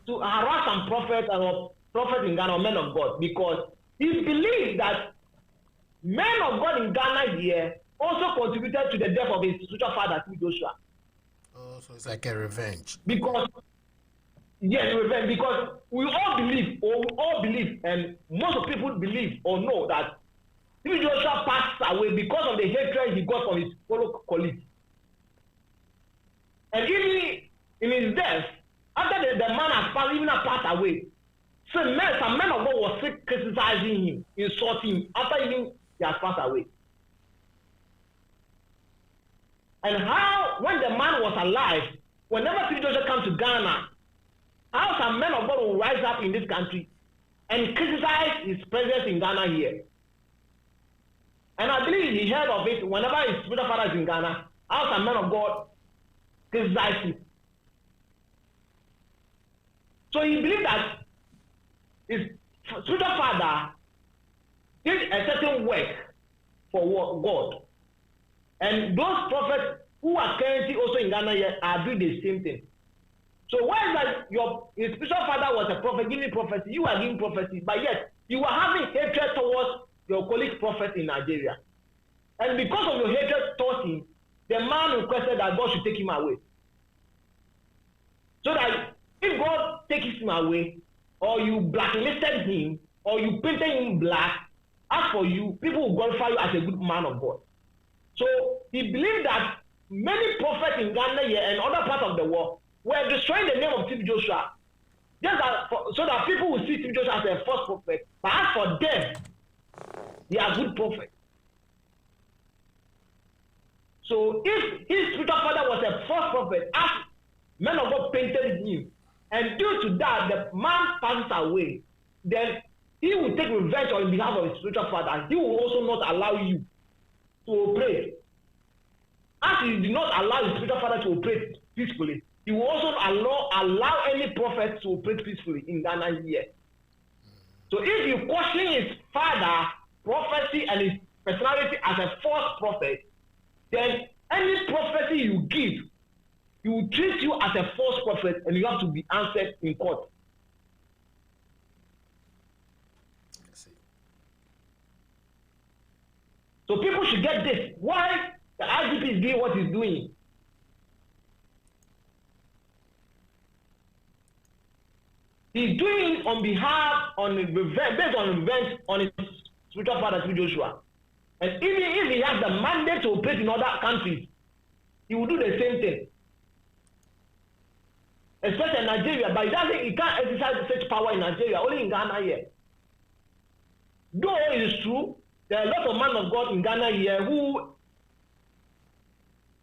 B: to harass some prophets and prophets in Ghana, men of God, because he believes that men of God in Ghana here also contributed to the death of his spiritual father, Joshua.
A: Oh, so it's like a revenge.
B: Because yes, revenge. Because we all believe, and most of people believe or know that Joshua passed away because of the hatred he got from his fellow colleagues. And even in his death, after the man has passed away, some men of God were still criticizing him, insulting him after even he has passed away. And how, when the man was alive, whenever Joshua comes to Ghana, how some men of God will rise up in this country and criticize his presence in Ghana here. And I believe he heard of it whenever his spiritual father is in Ghana, how some men of God criticize him. So he believed that his spiritual father did a certain work for God. And those prophets who are currently also in Ghana here are doing the same thing. So why is that his spiritual father was a prophet, giving prophecy, you are giving prophecy, but yet you are having hatred towards your colleague prophet in Nigeria. And because of your hatred towards him, the man requested that God should take him away. So that if God takes him away, or you blacklisted him, or you painted him black, as for you, people will glorify you as a good man of God. So he believed that many prophets in Ghana here and other parts of the world were destroying the name of TB Joshua, just so that people will see TB Joshua as a false prophet. But as for them, they are good prophets. So if his spiritual father was a false prophet, as men of God painted him and due to that, the man passes away, then he will take revenge on behalf of his spiritual father. He will also not allow you to operate. As he did not allow his spiritual father to operate peacefully, he will also allow any prophet to operate peacefully in Ghana here. So if you question his father, prophecy, and his personality as a false prophet, then any prophecy you give, he will treat you as a false prophet, and you have to be answered in court. So people should get this. Why the IGP is doing what he's doing? He's doing it on behalf, based on revenge on his spiritual father, Joshua. And even if he has the mandate to operate in other countries, he will do the same thing. Especially in Nigeria, but he can't exercise such power in Nigeria, only in Ghana here. Though it is true, there are a lot of men of God in Ghana here who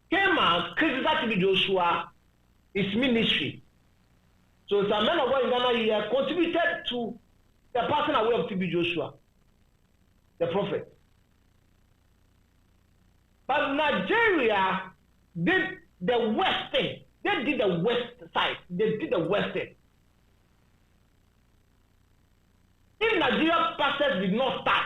B: came out criticizing Joshua, his ministry. So some men of God in Ghana here contributed to the passing away of TB Joshua, the prophet. But Nigeria did the worst thing. They did the west side. They did the worst thing. If Nigeria pastors did not start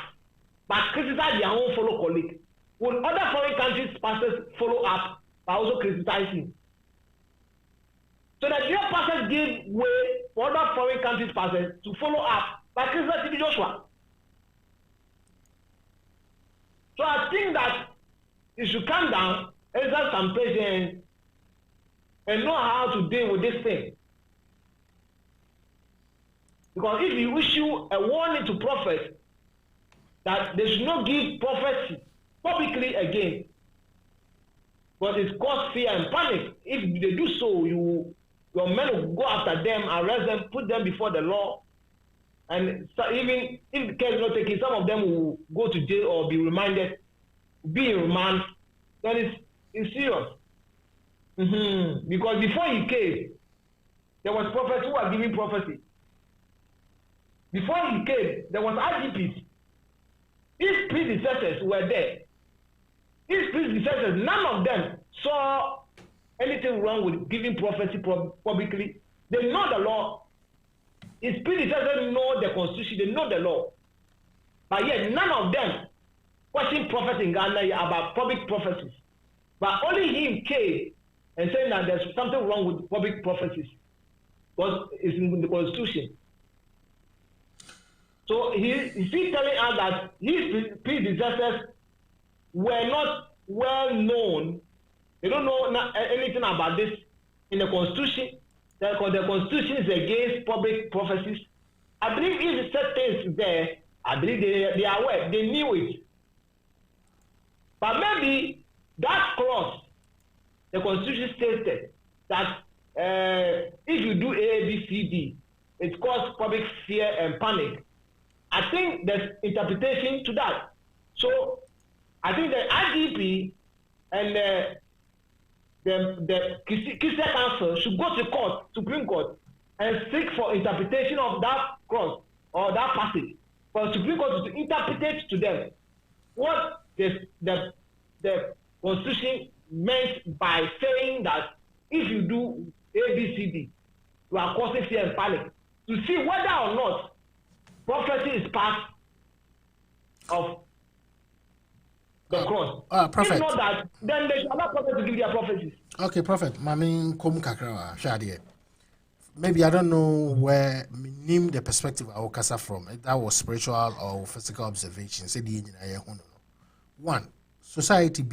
B: but criticize their own fellow colleague, would other foreign countries pastors follow up by also criticizing? So Nigeria pastors gave way for other foreign countries pastors to follow up by criticizing Joshua. So I think that you should calm down, exercise some patience, and know how to deal with this thing. Because if you issue a warning to prophets that they should not give prophecy publicly again, but it causes fear and panic. If they do so, your men will go after them, arrest them, put them before the law, and so even if the case is not taken, some of them will go to jail or be remanded, be in remand. Then it's serious. Because before he came, there was prophets who were giving prophecy. Before he came, there was IGPs. His predecessors were there. His predecessors, none of them saw anything wrong with giving prophecy publicly. They know the law. His predecessors know the constitution. They know the law. But yet, none of them questioned prophets in Ghana about public prophecies. But only him came and saying that there's something wrong with public prophecies. Because it's in the constitution. So he's telling us that his predecessors were not well known. They don't know anything about this in the constitution. Because the constitution is against public prophecies. I believe if said things there, I believe they are aware, they knew it. But maybe that clause, the constitution stated that if you do A, B, C, D, it causes public fear and panic. I think there's interpretation to that. So I think the IGP and the Christian Council should go to court, Supreme Court, and seek for interpretation of that clause or that passage. For the Supreme Court to interpret it to them what the Constitution meant by saying that if you do A, B, C, D, you are causing fear and panic. To see whether or not prophecy is part of the cross.
A: Prophet.
B: If not that, then they should allow prophets to give their prophecies.
A: Okay, Prophet. Mami kum kakrawa shadiye. Maybe I don't know where name the perspective I will from. That was spiritual or physical observation. Say the one, society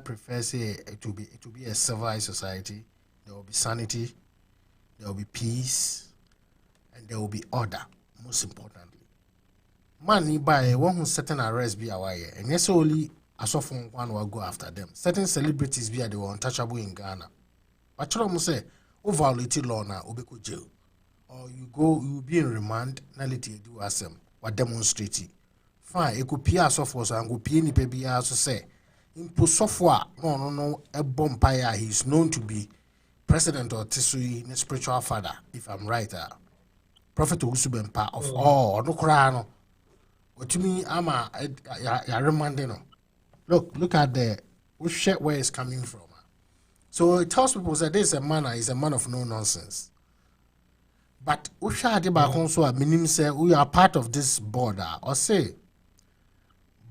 A: prefers it to be a civilized society. There will be sanity, there will be peace, and there will be order. Most importantly, man, by one who certain arrests be away, and yes, only as often one will go after them. Certain celebrities be they were untouchable in Ghana. But you must say, "O violated law now, obeko jail," or you will be in remand. Nality do asem or demonstrate. Fine, it could peer software and go pay ni baby as say. Impo software no a bumpire he is known to be President or Tisui, the spiritual father, if I'm right, Prophet Usubempa of all, no crano. What to me, I'm reminding. Look at where it's coming from. So it tells people that this is a man of no nonsense. But meaning say we are part of this board or say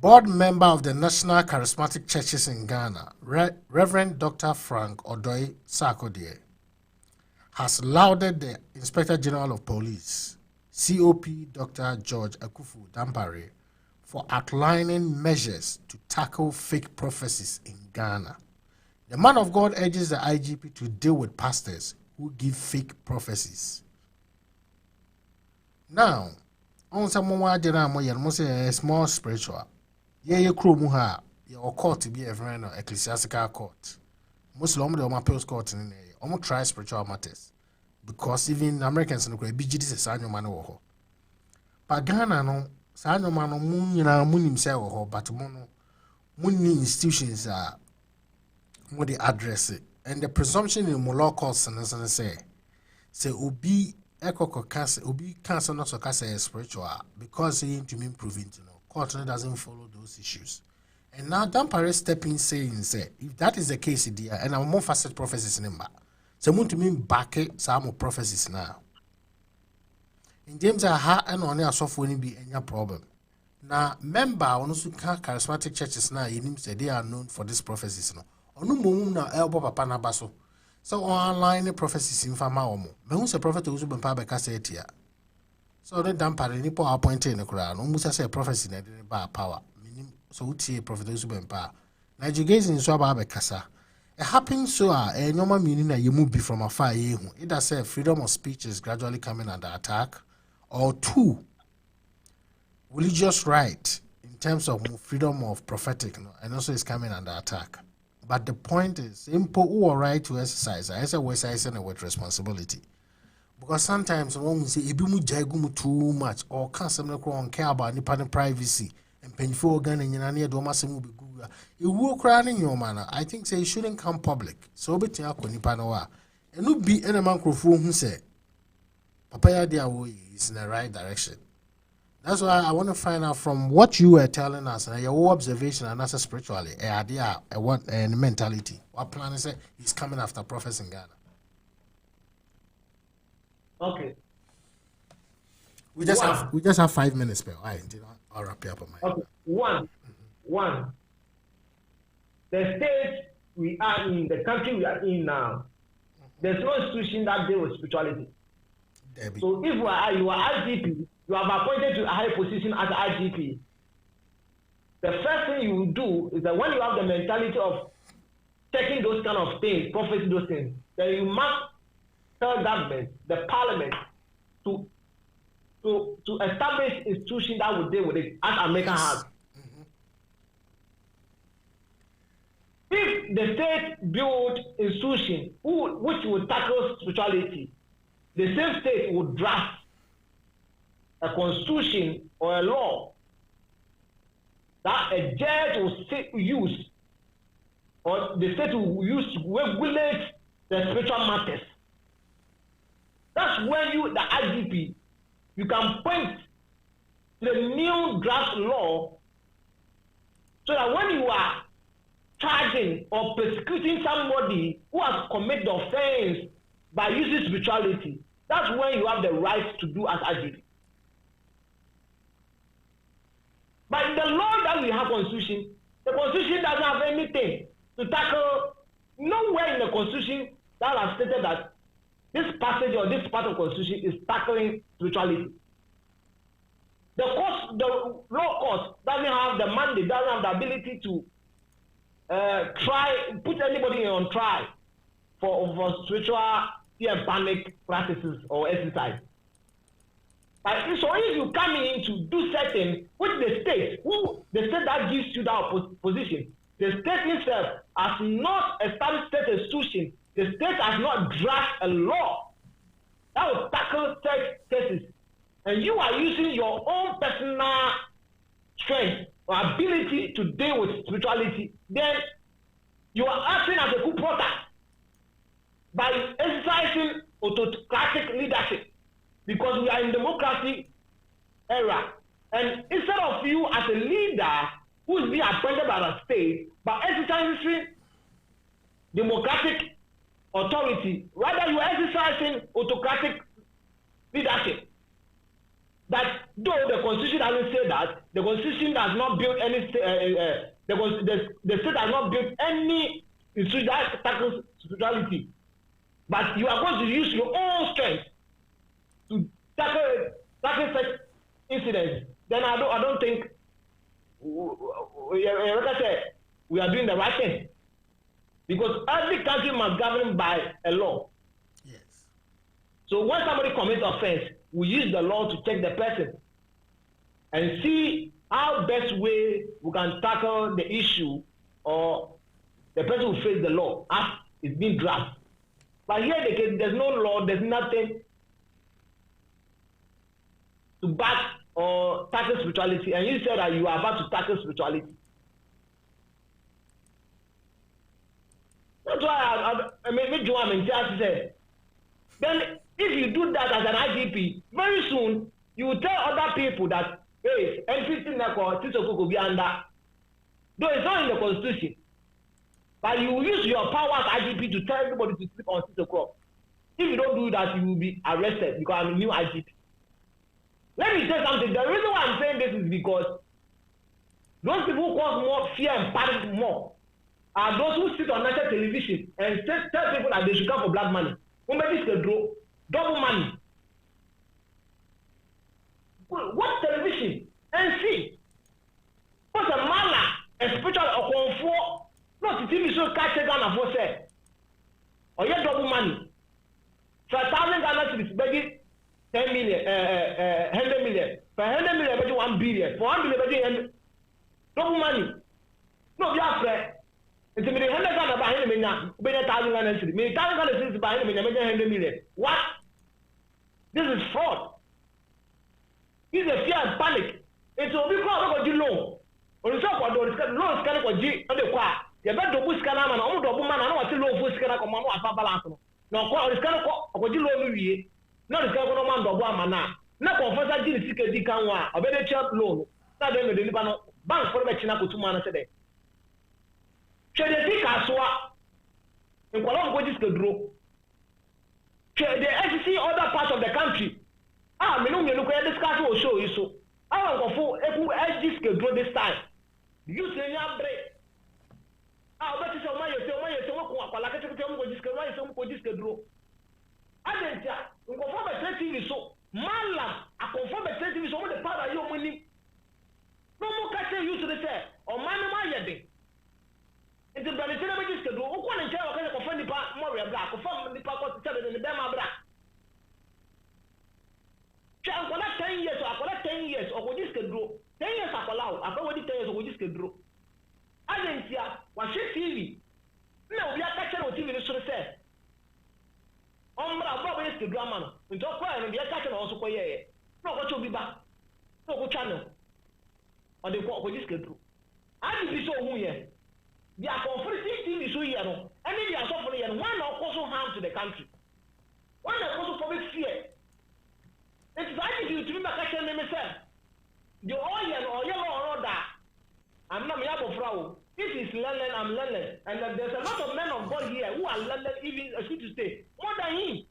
A: board member of the National Charismatic Churches in Ghana, Reverend Dr. Frank Odoi Sarkodie, has lauded the Inspector General of Police, COP Dr. George Akufu Dampare, for outlining measures to tackle fake prophecies in Ghana. The man of God urges the IGP to deal with pastors who give fake prophecies. Now, on some more small spiritual. Ye kromuha, your court to be a friend of ecclesiastical court. Muslim the appeals court in almost try spiritual matters. Because even Americans in the BGD is a sign man or but Ghana no sign man moon himself but mono institutions are what they address it. And the presumption in law courts and say Obi Echo cancer Obi cancer not so spiritual because he to mean proving to know. Court doesn't follow those issues. And now Dampare stepping saying say if that is the case dear and I'm more facet prophecies in so to mean back some prophecies now. In James and only a software be any problem. Now member on also charismatic churches now in say they are known for these prophecies no. Onu mum na elbow papa na baso. So online prophecies in fama omo. Me hu say prophet Usu Bempa be ka say etia. So the Dampare ni po appointed in the Quran. No musa say prophecy na dey ba power. So utie prophet Usu Bempa. Na education in so ba be kasa. It happens so a normal meaning that you move from afar yehu. Either say freedom of speech is gradually coming under attack, or two, religious right in terms of freedom of prophetic, and also is coming under attack. But the point is, who are right to exercise, I say exercising with responsibility. Because sometimes when we say ebimu jaigumu too much, or can't someone care about any privacy and painful organ and yana do massimu be good. You will cry in your manner. I think say it shouldn't come public. So be tia koni panoa. And no be any man who say Papaya dia way is in the right direction. That's why I want to find out from what you were telling us and your observation and also spiritually, a idea, a mentality. What plan is he's coming after prophets in Ghana.
B: Okay.
A: We just have 5 minutes, but I'll wrap you up on my.
B: Okay. One. The state we are in, the country we are in now, there's no institution that deals with spirituality. Debbie. So if you are IGP, you have appointed to a high position as IGP. The first thing you will do is that when you have the mentality of checking those kind of things, prophecy those things, then you must tell government, the parliament, to establish institution that will deal with it, as America has. If the state build institution which will tackle spirituality, the same state would draft a constitution or a law that a judge will use, or the state will use to regulate the spiritual matters. That's when you, the IGP, you can point to the new draft law so that when you are charging or persecuting somebody who has committed the offense by using spirituality, that's when you have the right to do as IGP. But in the law that we have constitution, the constitution doesn't have anything to tackle. Nowhere in the constitution that has stated that this passage or this part of constitution is tackling spirituality. The law court doesn't have the mandate, doesn't have the ability to put anybody on trial for spiritual fear and panic practices or exercise. So if you come in to do certain, which the state that gives you that position, the state itself has not established state institution, the state has not drafted a law that will tackle such cases. And you are using your own personal strength or ability to deal with spirituality, then you are acting as a coup protest. by exercising autocratic leadership, because we are in democracy era. And instead of you as a leader who is being appointed by the state, but exercising democratic authority, rather you are exercising autocratic leadership. That though the constitution doesn't say that, the constitution does not build any, the state has not built any spirituality, but you are going to use your own strength to tackle such incidents. Then I don't think, like I said, we are doing the right thing, because every country must govern by a law.
A: Yes.
B: So when somebody commits offense, we use the law to check the person and see how best way we can tackle the issue, or the person will face the law as it's being drafted. But here there's no law, there's nothing to back or tackle spirituality, and you said that you are about to tackle spirituality. That's why I made Joanne and just said, then if you do that as an IGP, very soon you will tell other people that, hey, NPC Neko, Tisoko could be under. Though it's not in the constitution, but you will use your power as IGP to tell everybody to sleep on 6 o'clock. If you don't do that, you will be arrested because I'm a new IGP. Let me say something. The reason why I'm saying this is because those people who cause more fear and panic more are those who sit on national television and tell people that they should come for black money. Somebody should draw double money. What television? And see. What's a manner, a spiritual or comfort? Not the TV show catch a Ghana for say. Or you double money. For 1,000 Ghana cedis, begging 10 million, 100 million. For 100 million, begging 1 billion. For 1 billion, begging double money. No, you are afraid. It's a million 100 Ghana by 100 million, begging 1,000 Ghana cedis. 1,000 Ghana cedis by 100 million, begging 100 million. What? This is fraud. This is a fear and panic. It's a big problem with you loan. Or it's not what the loan is kind of G on the quad. You better do scanner man, or double man, I know what to loan for scanner command or balance. No, it's kind of what you loan me. Not the government man, double man. Not confess G secret canwa, a better chap loan. Not then the bank for the China to 2 months a day. Should they think as well? In Colombo, what is the draw? Should the SEC other parts of the country? Ah, me no me look at this class will show you so. I will go for if this can draw this time. You say you break. Ah, but it's on my say what like I tell you this can write some this can draw. I didn't go for the TV so. Malam, I confirm the TV so the part of your money. No more catch you to the say or man my yet. It's a better this can do. One and tell okay confirm the part more black, confirm the part of the Bema black. I collect 10 years, I collect 10 years, or this can grow. 10 years I allow, I probably 10 years, or this can grow. I didn't see what she TV. No, we are catching on TV, so say. Ombra, Bob is the drama. We talk quiet, and we are catching also for ye. No, what will be back? No, go channel. Or they walk with this can grow. I didn't be so weird. They are confronting TV so here, and then they are suffering, and one are also harm to the country. One are also public fear. It's like you to be back at myself. The oil or yellow or that. I'm not a frau. This is learning, I'm learning. And there's a lot of men of God here who are learning, even as to stay, more than him.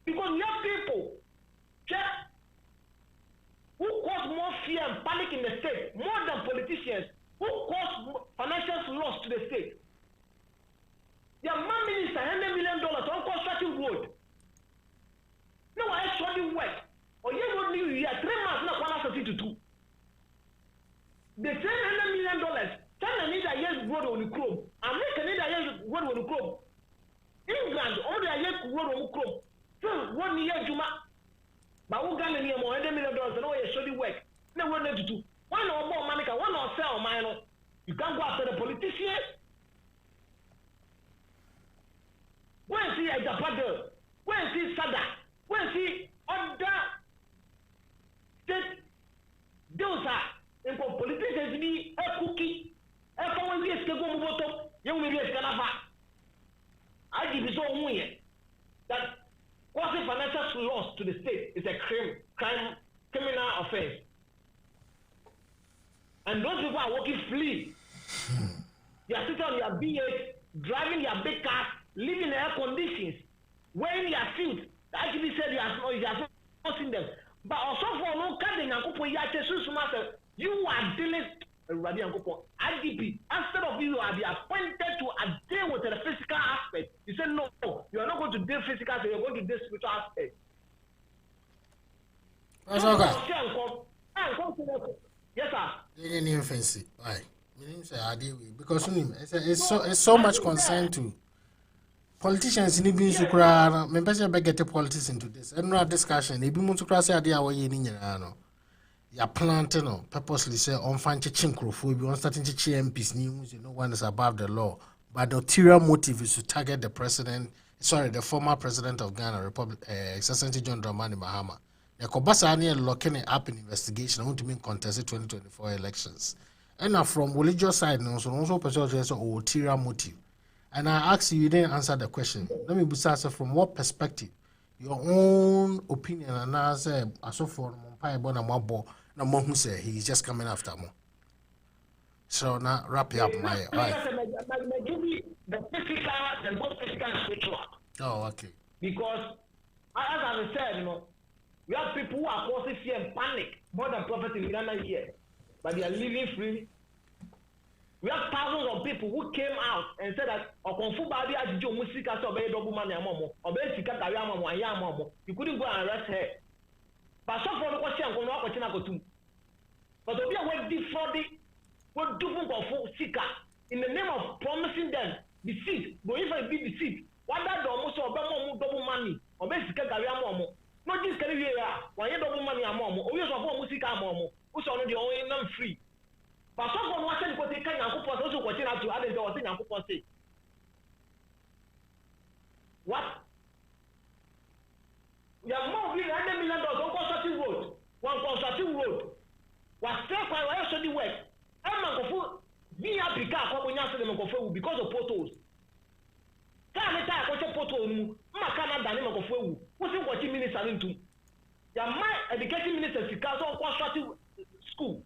B: Because young people who cause more fear and panic in the state, more than politicians who cause financial loss to the state. Your man minister $100 million on constructing road. No, I actually work. Or you don't need here 3 months, not 1 to 2. The same $100 million, China need a year's road on the Chrome. America need a year's road on the Chrome. England only a year's road on the Chrome. So 1 year, Juma. But who got me more $100 million and all your study work? No one need to do. One or more money, one or sell mine. You can't go after the politicians. When see a Japan, when see Sada. When see other state those are in politicians be a cookie, a phone yes to go bottom, young me yes canafa. to the state is a criminal offense. And those people are working free. They are sitting on their B8, driving their big cars, living in air conditions, wearing their suits. The IGP said he has not seen them. But also for no cutting you are dealing IGP. Instead of you are appointed to deal with the physical aspect. You said no, you are not going to deal physical, so you are going to deal spiritual aspect.
A: That's okay.
B: Yes, sir.
A: They didn't fancy. Why? Because it's so much concern to politicians in the Sukra. Members of get the politics into this. And not discussion. If you want to cross the idea where you're planting purposely say on fancy chinkrophobia, on starting to MPs news, no one is above the law. But the ulterior motive is to target the former president of Ghana, Excellency John Dramani Mahama. The Kobasani locking it up in investigation. I want to mean contest 2024 elections. And from religious side, also persuades ulterior motive. And I ask you didn't answer the question. Let me ask from what perspective, your own opinion, and I say, I saw for Mumpai who say he's just coming after more. So now wrap it up, my wife.
B: The physical and both physical and spiritual.
A: Oh, okay.
B: Because as I said, we have people who are causing fear and panic more than prophets in Ghana here, but they are living free. We have thousands of people who came out and said that you couldn't go and arrest her. But so for the question, but to be aware defrauding, what do for seeker in the name of promising them deceit, but if I be deceit, what that almost double money or basically not just career, why you double money a mom, or you have music a mom, who's already only non free. But someone watching what they can also watching out to others or thing and say. What? We are more than $100 million on constructing road. One constructing road was still quite well so the work. I'm not going to be happy because of potholes. Time I watch a pothole, Macana Danima of Fu, what's in watching minister into? Your my education minister, because of constructing school.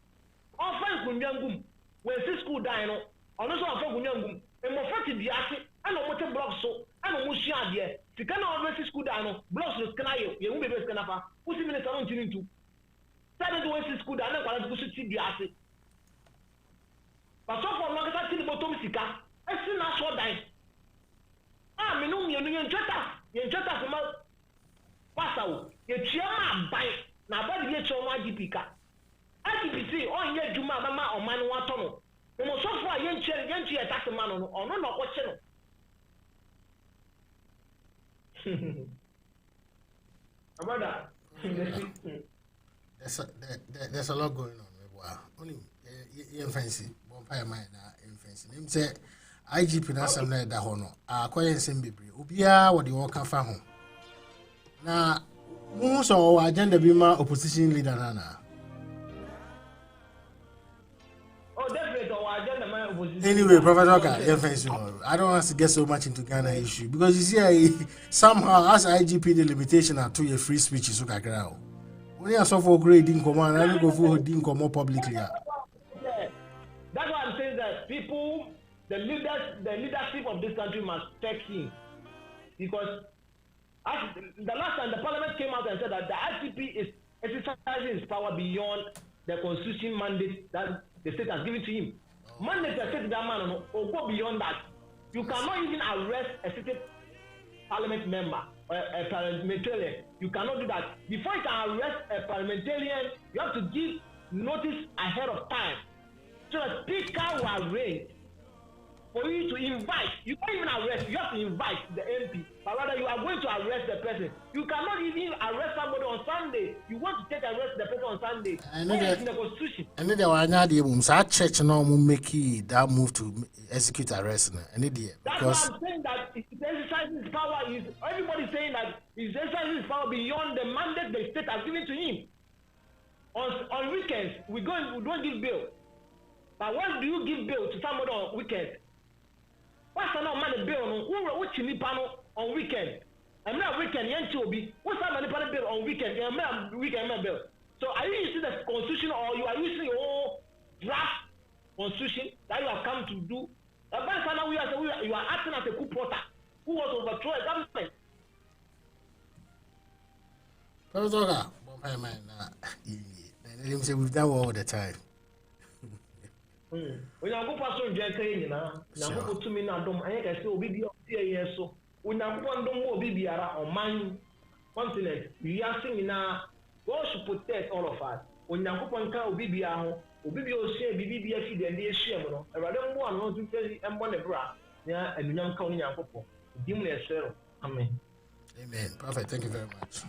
B: Often Gunyangum, when this school dino, also of Gunyangum, and more fatty the acid, and a water block so, and a mushia dear. If you cannot always school dino, blocks with Canayo, you won't be best canapa, who's in the salon to. Started to waste school dino, and I see the acid. But so for Magata to the bottom sika, as soon as what die. Ah, me no, you just from Passau, you chairman by now, but you chairman GPK. IGPC on ye Juma Mama or Man Watono. You must so far yen attack the man or no question. About that.
A: There's a lot going on. Only fancy, bonfire mine in fancy. Him say IGP na some na da hono. Akoye nsem bebre. Obia what the work fa ho. Na mu so agenda bi ma opposition leader na. Anyway, Professor Oka, I don't want to get so much into Ghana issue because you see, somehow as IGP the limitation are to your free speech is okay. When you are so for grading command, I don't go for didn't come more publicly.
B: That's why I'm saying that people, the leadership of this country must check in because as the last time the parliament came out and said that the IGP is exercising his power beyond the constitution mandate that the state has given to him. Mandate the state that man or go beyond that. You cannot even arrest a state parliament member or a parliamentarian. You cannot do that. Before you can arrest a parliamentarian, you have to give notice ahead of time. So the speaker will arrange for you to invite. You can't even arrest, you have to invite the MP. But rather you are going to arrest the person. You cannot even arrest somebody on Sunday. You want to arrest the person on Sunday. In the constitution.
A: And then there were another church now make that move to execute arrest.
B: That's why I'm saying that his exercising power is everybody saying that his exercising power beyond the mandate the state has given to him. On weekends, we don't give bail. But when do you give bail to somebody on weekends? What's not man bail on weekend? I'm not weekend, young Toby. What's that money bill on weekend? Weekend bill. So are you using the constitution or you are using your own draft constitution that you have come to do? By the time you are acting as a coup plotter who was overthrow a government.
A: Professor, we've done all the time.
B: When I go past on Jay, now go to me now, I can say, be the so. When I go on Bibiara or mine continent, we are singing now. God should protect all of us. When you go on Cow Bibiara, Bibio say, BBF, and the Shemo, I rather want to tell you, and one bra, yeah, and young County Uncle. Give me a share. Amen.
A: Amen. Perfect. Thank you very much.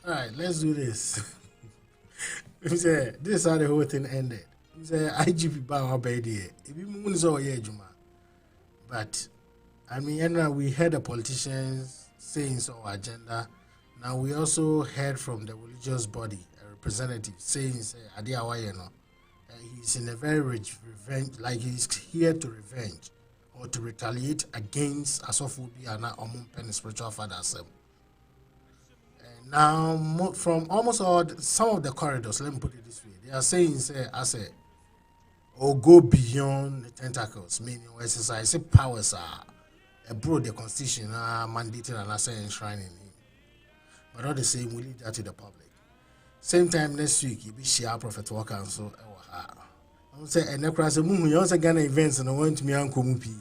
A: All right, let's do this. This is how the whole thing ended. IGP Bauer Bedi. But I mean, we heard the politicians saying so agenda. Now we also heard from the religious body, a representative, saying he's in a very revenge, like he's here to revenge or to retaliate against Asophobia and Omumpen spiritual fathers. Now, from almost some of the corridors, let me put it this way, they are saying, or go beyond the tentacles, meaning exercise powers are abroad the constitution mandated and enshrining him. But not the same, we leave that to the public. Same time next week, you be share Prophet Walker and so I would say, and across the moon, you also Ghana events and I went to me Uncle Mupi.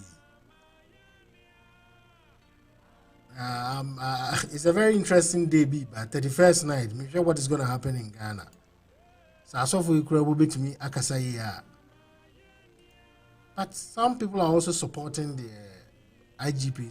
A: It's a very interesting day, but 31st night, I'm sure what is going to happen in Ghana. So, I saw for you, will be to me, Akasaya. But some people are also supporting the IGP.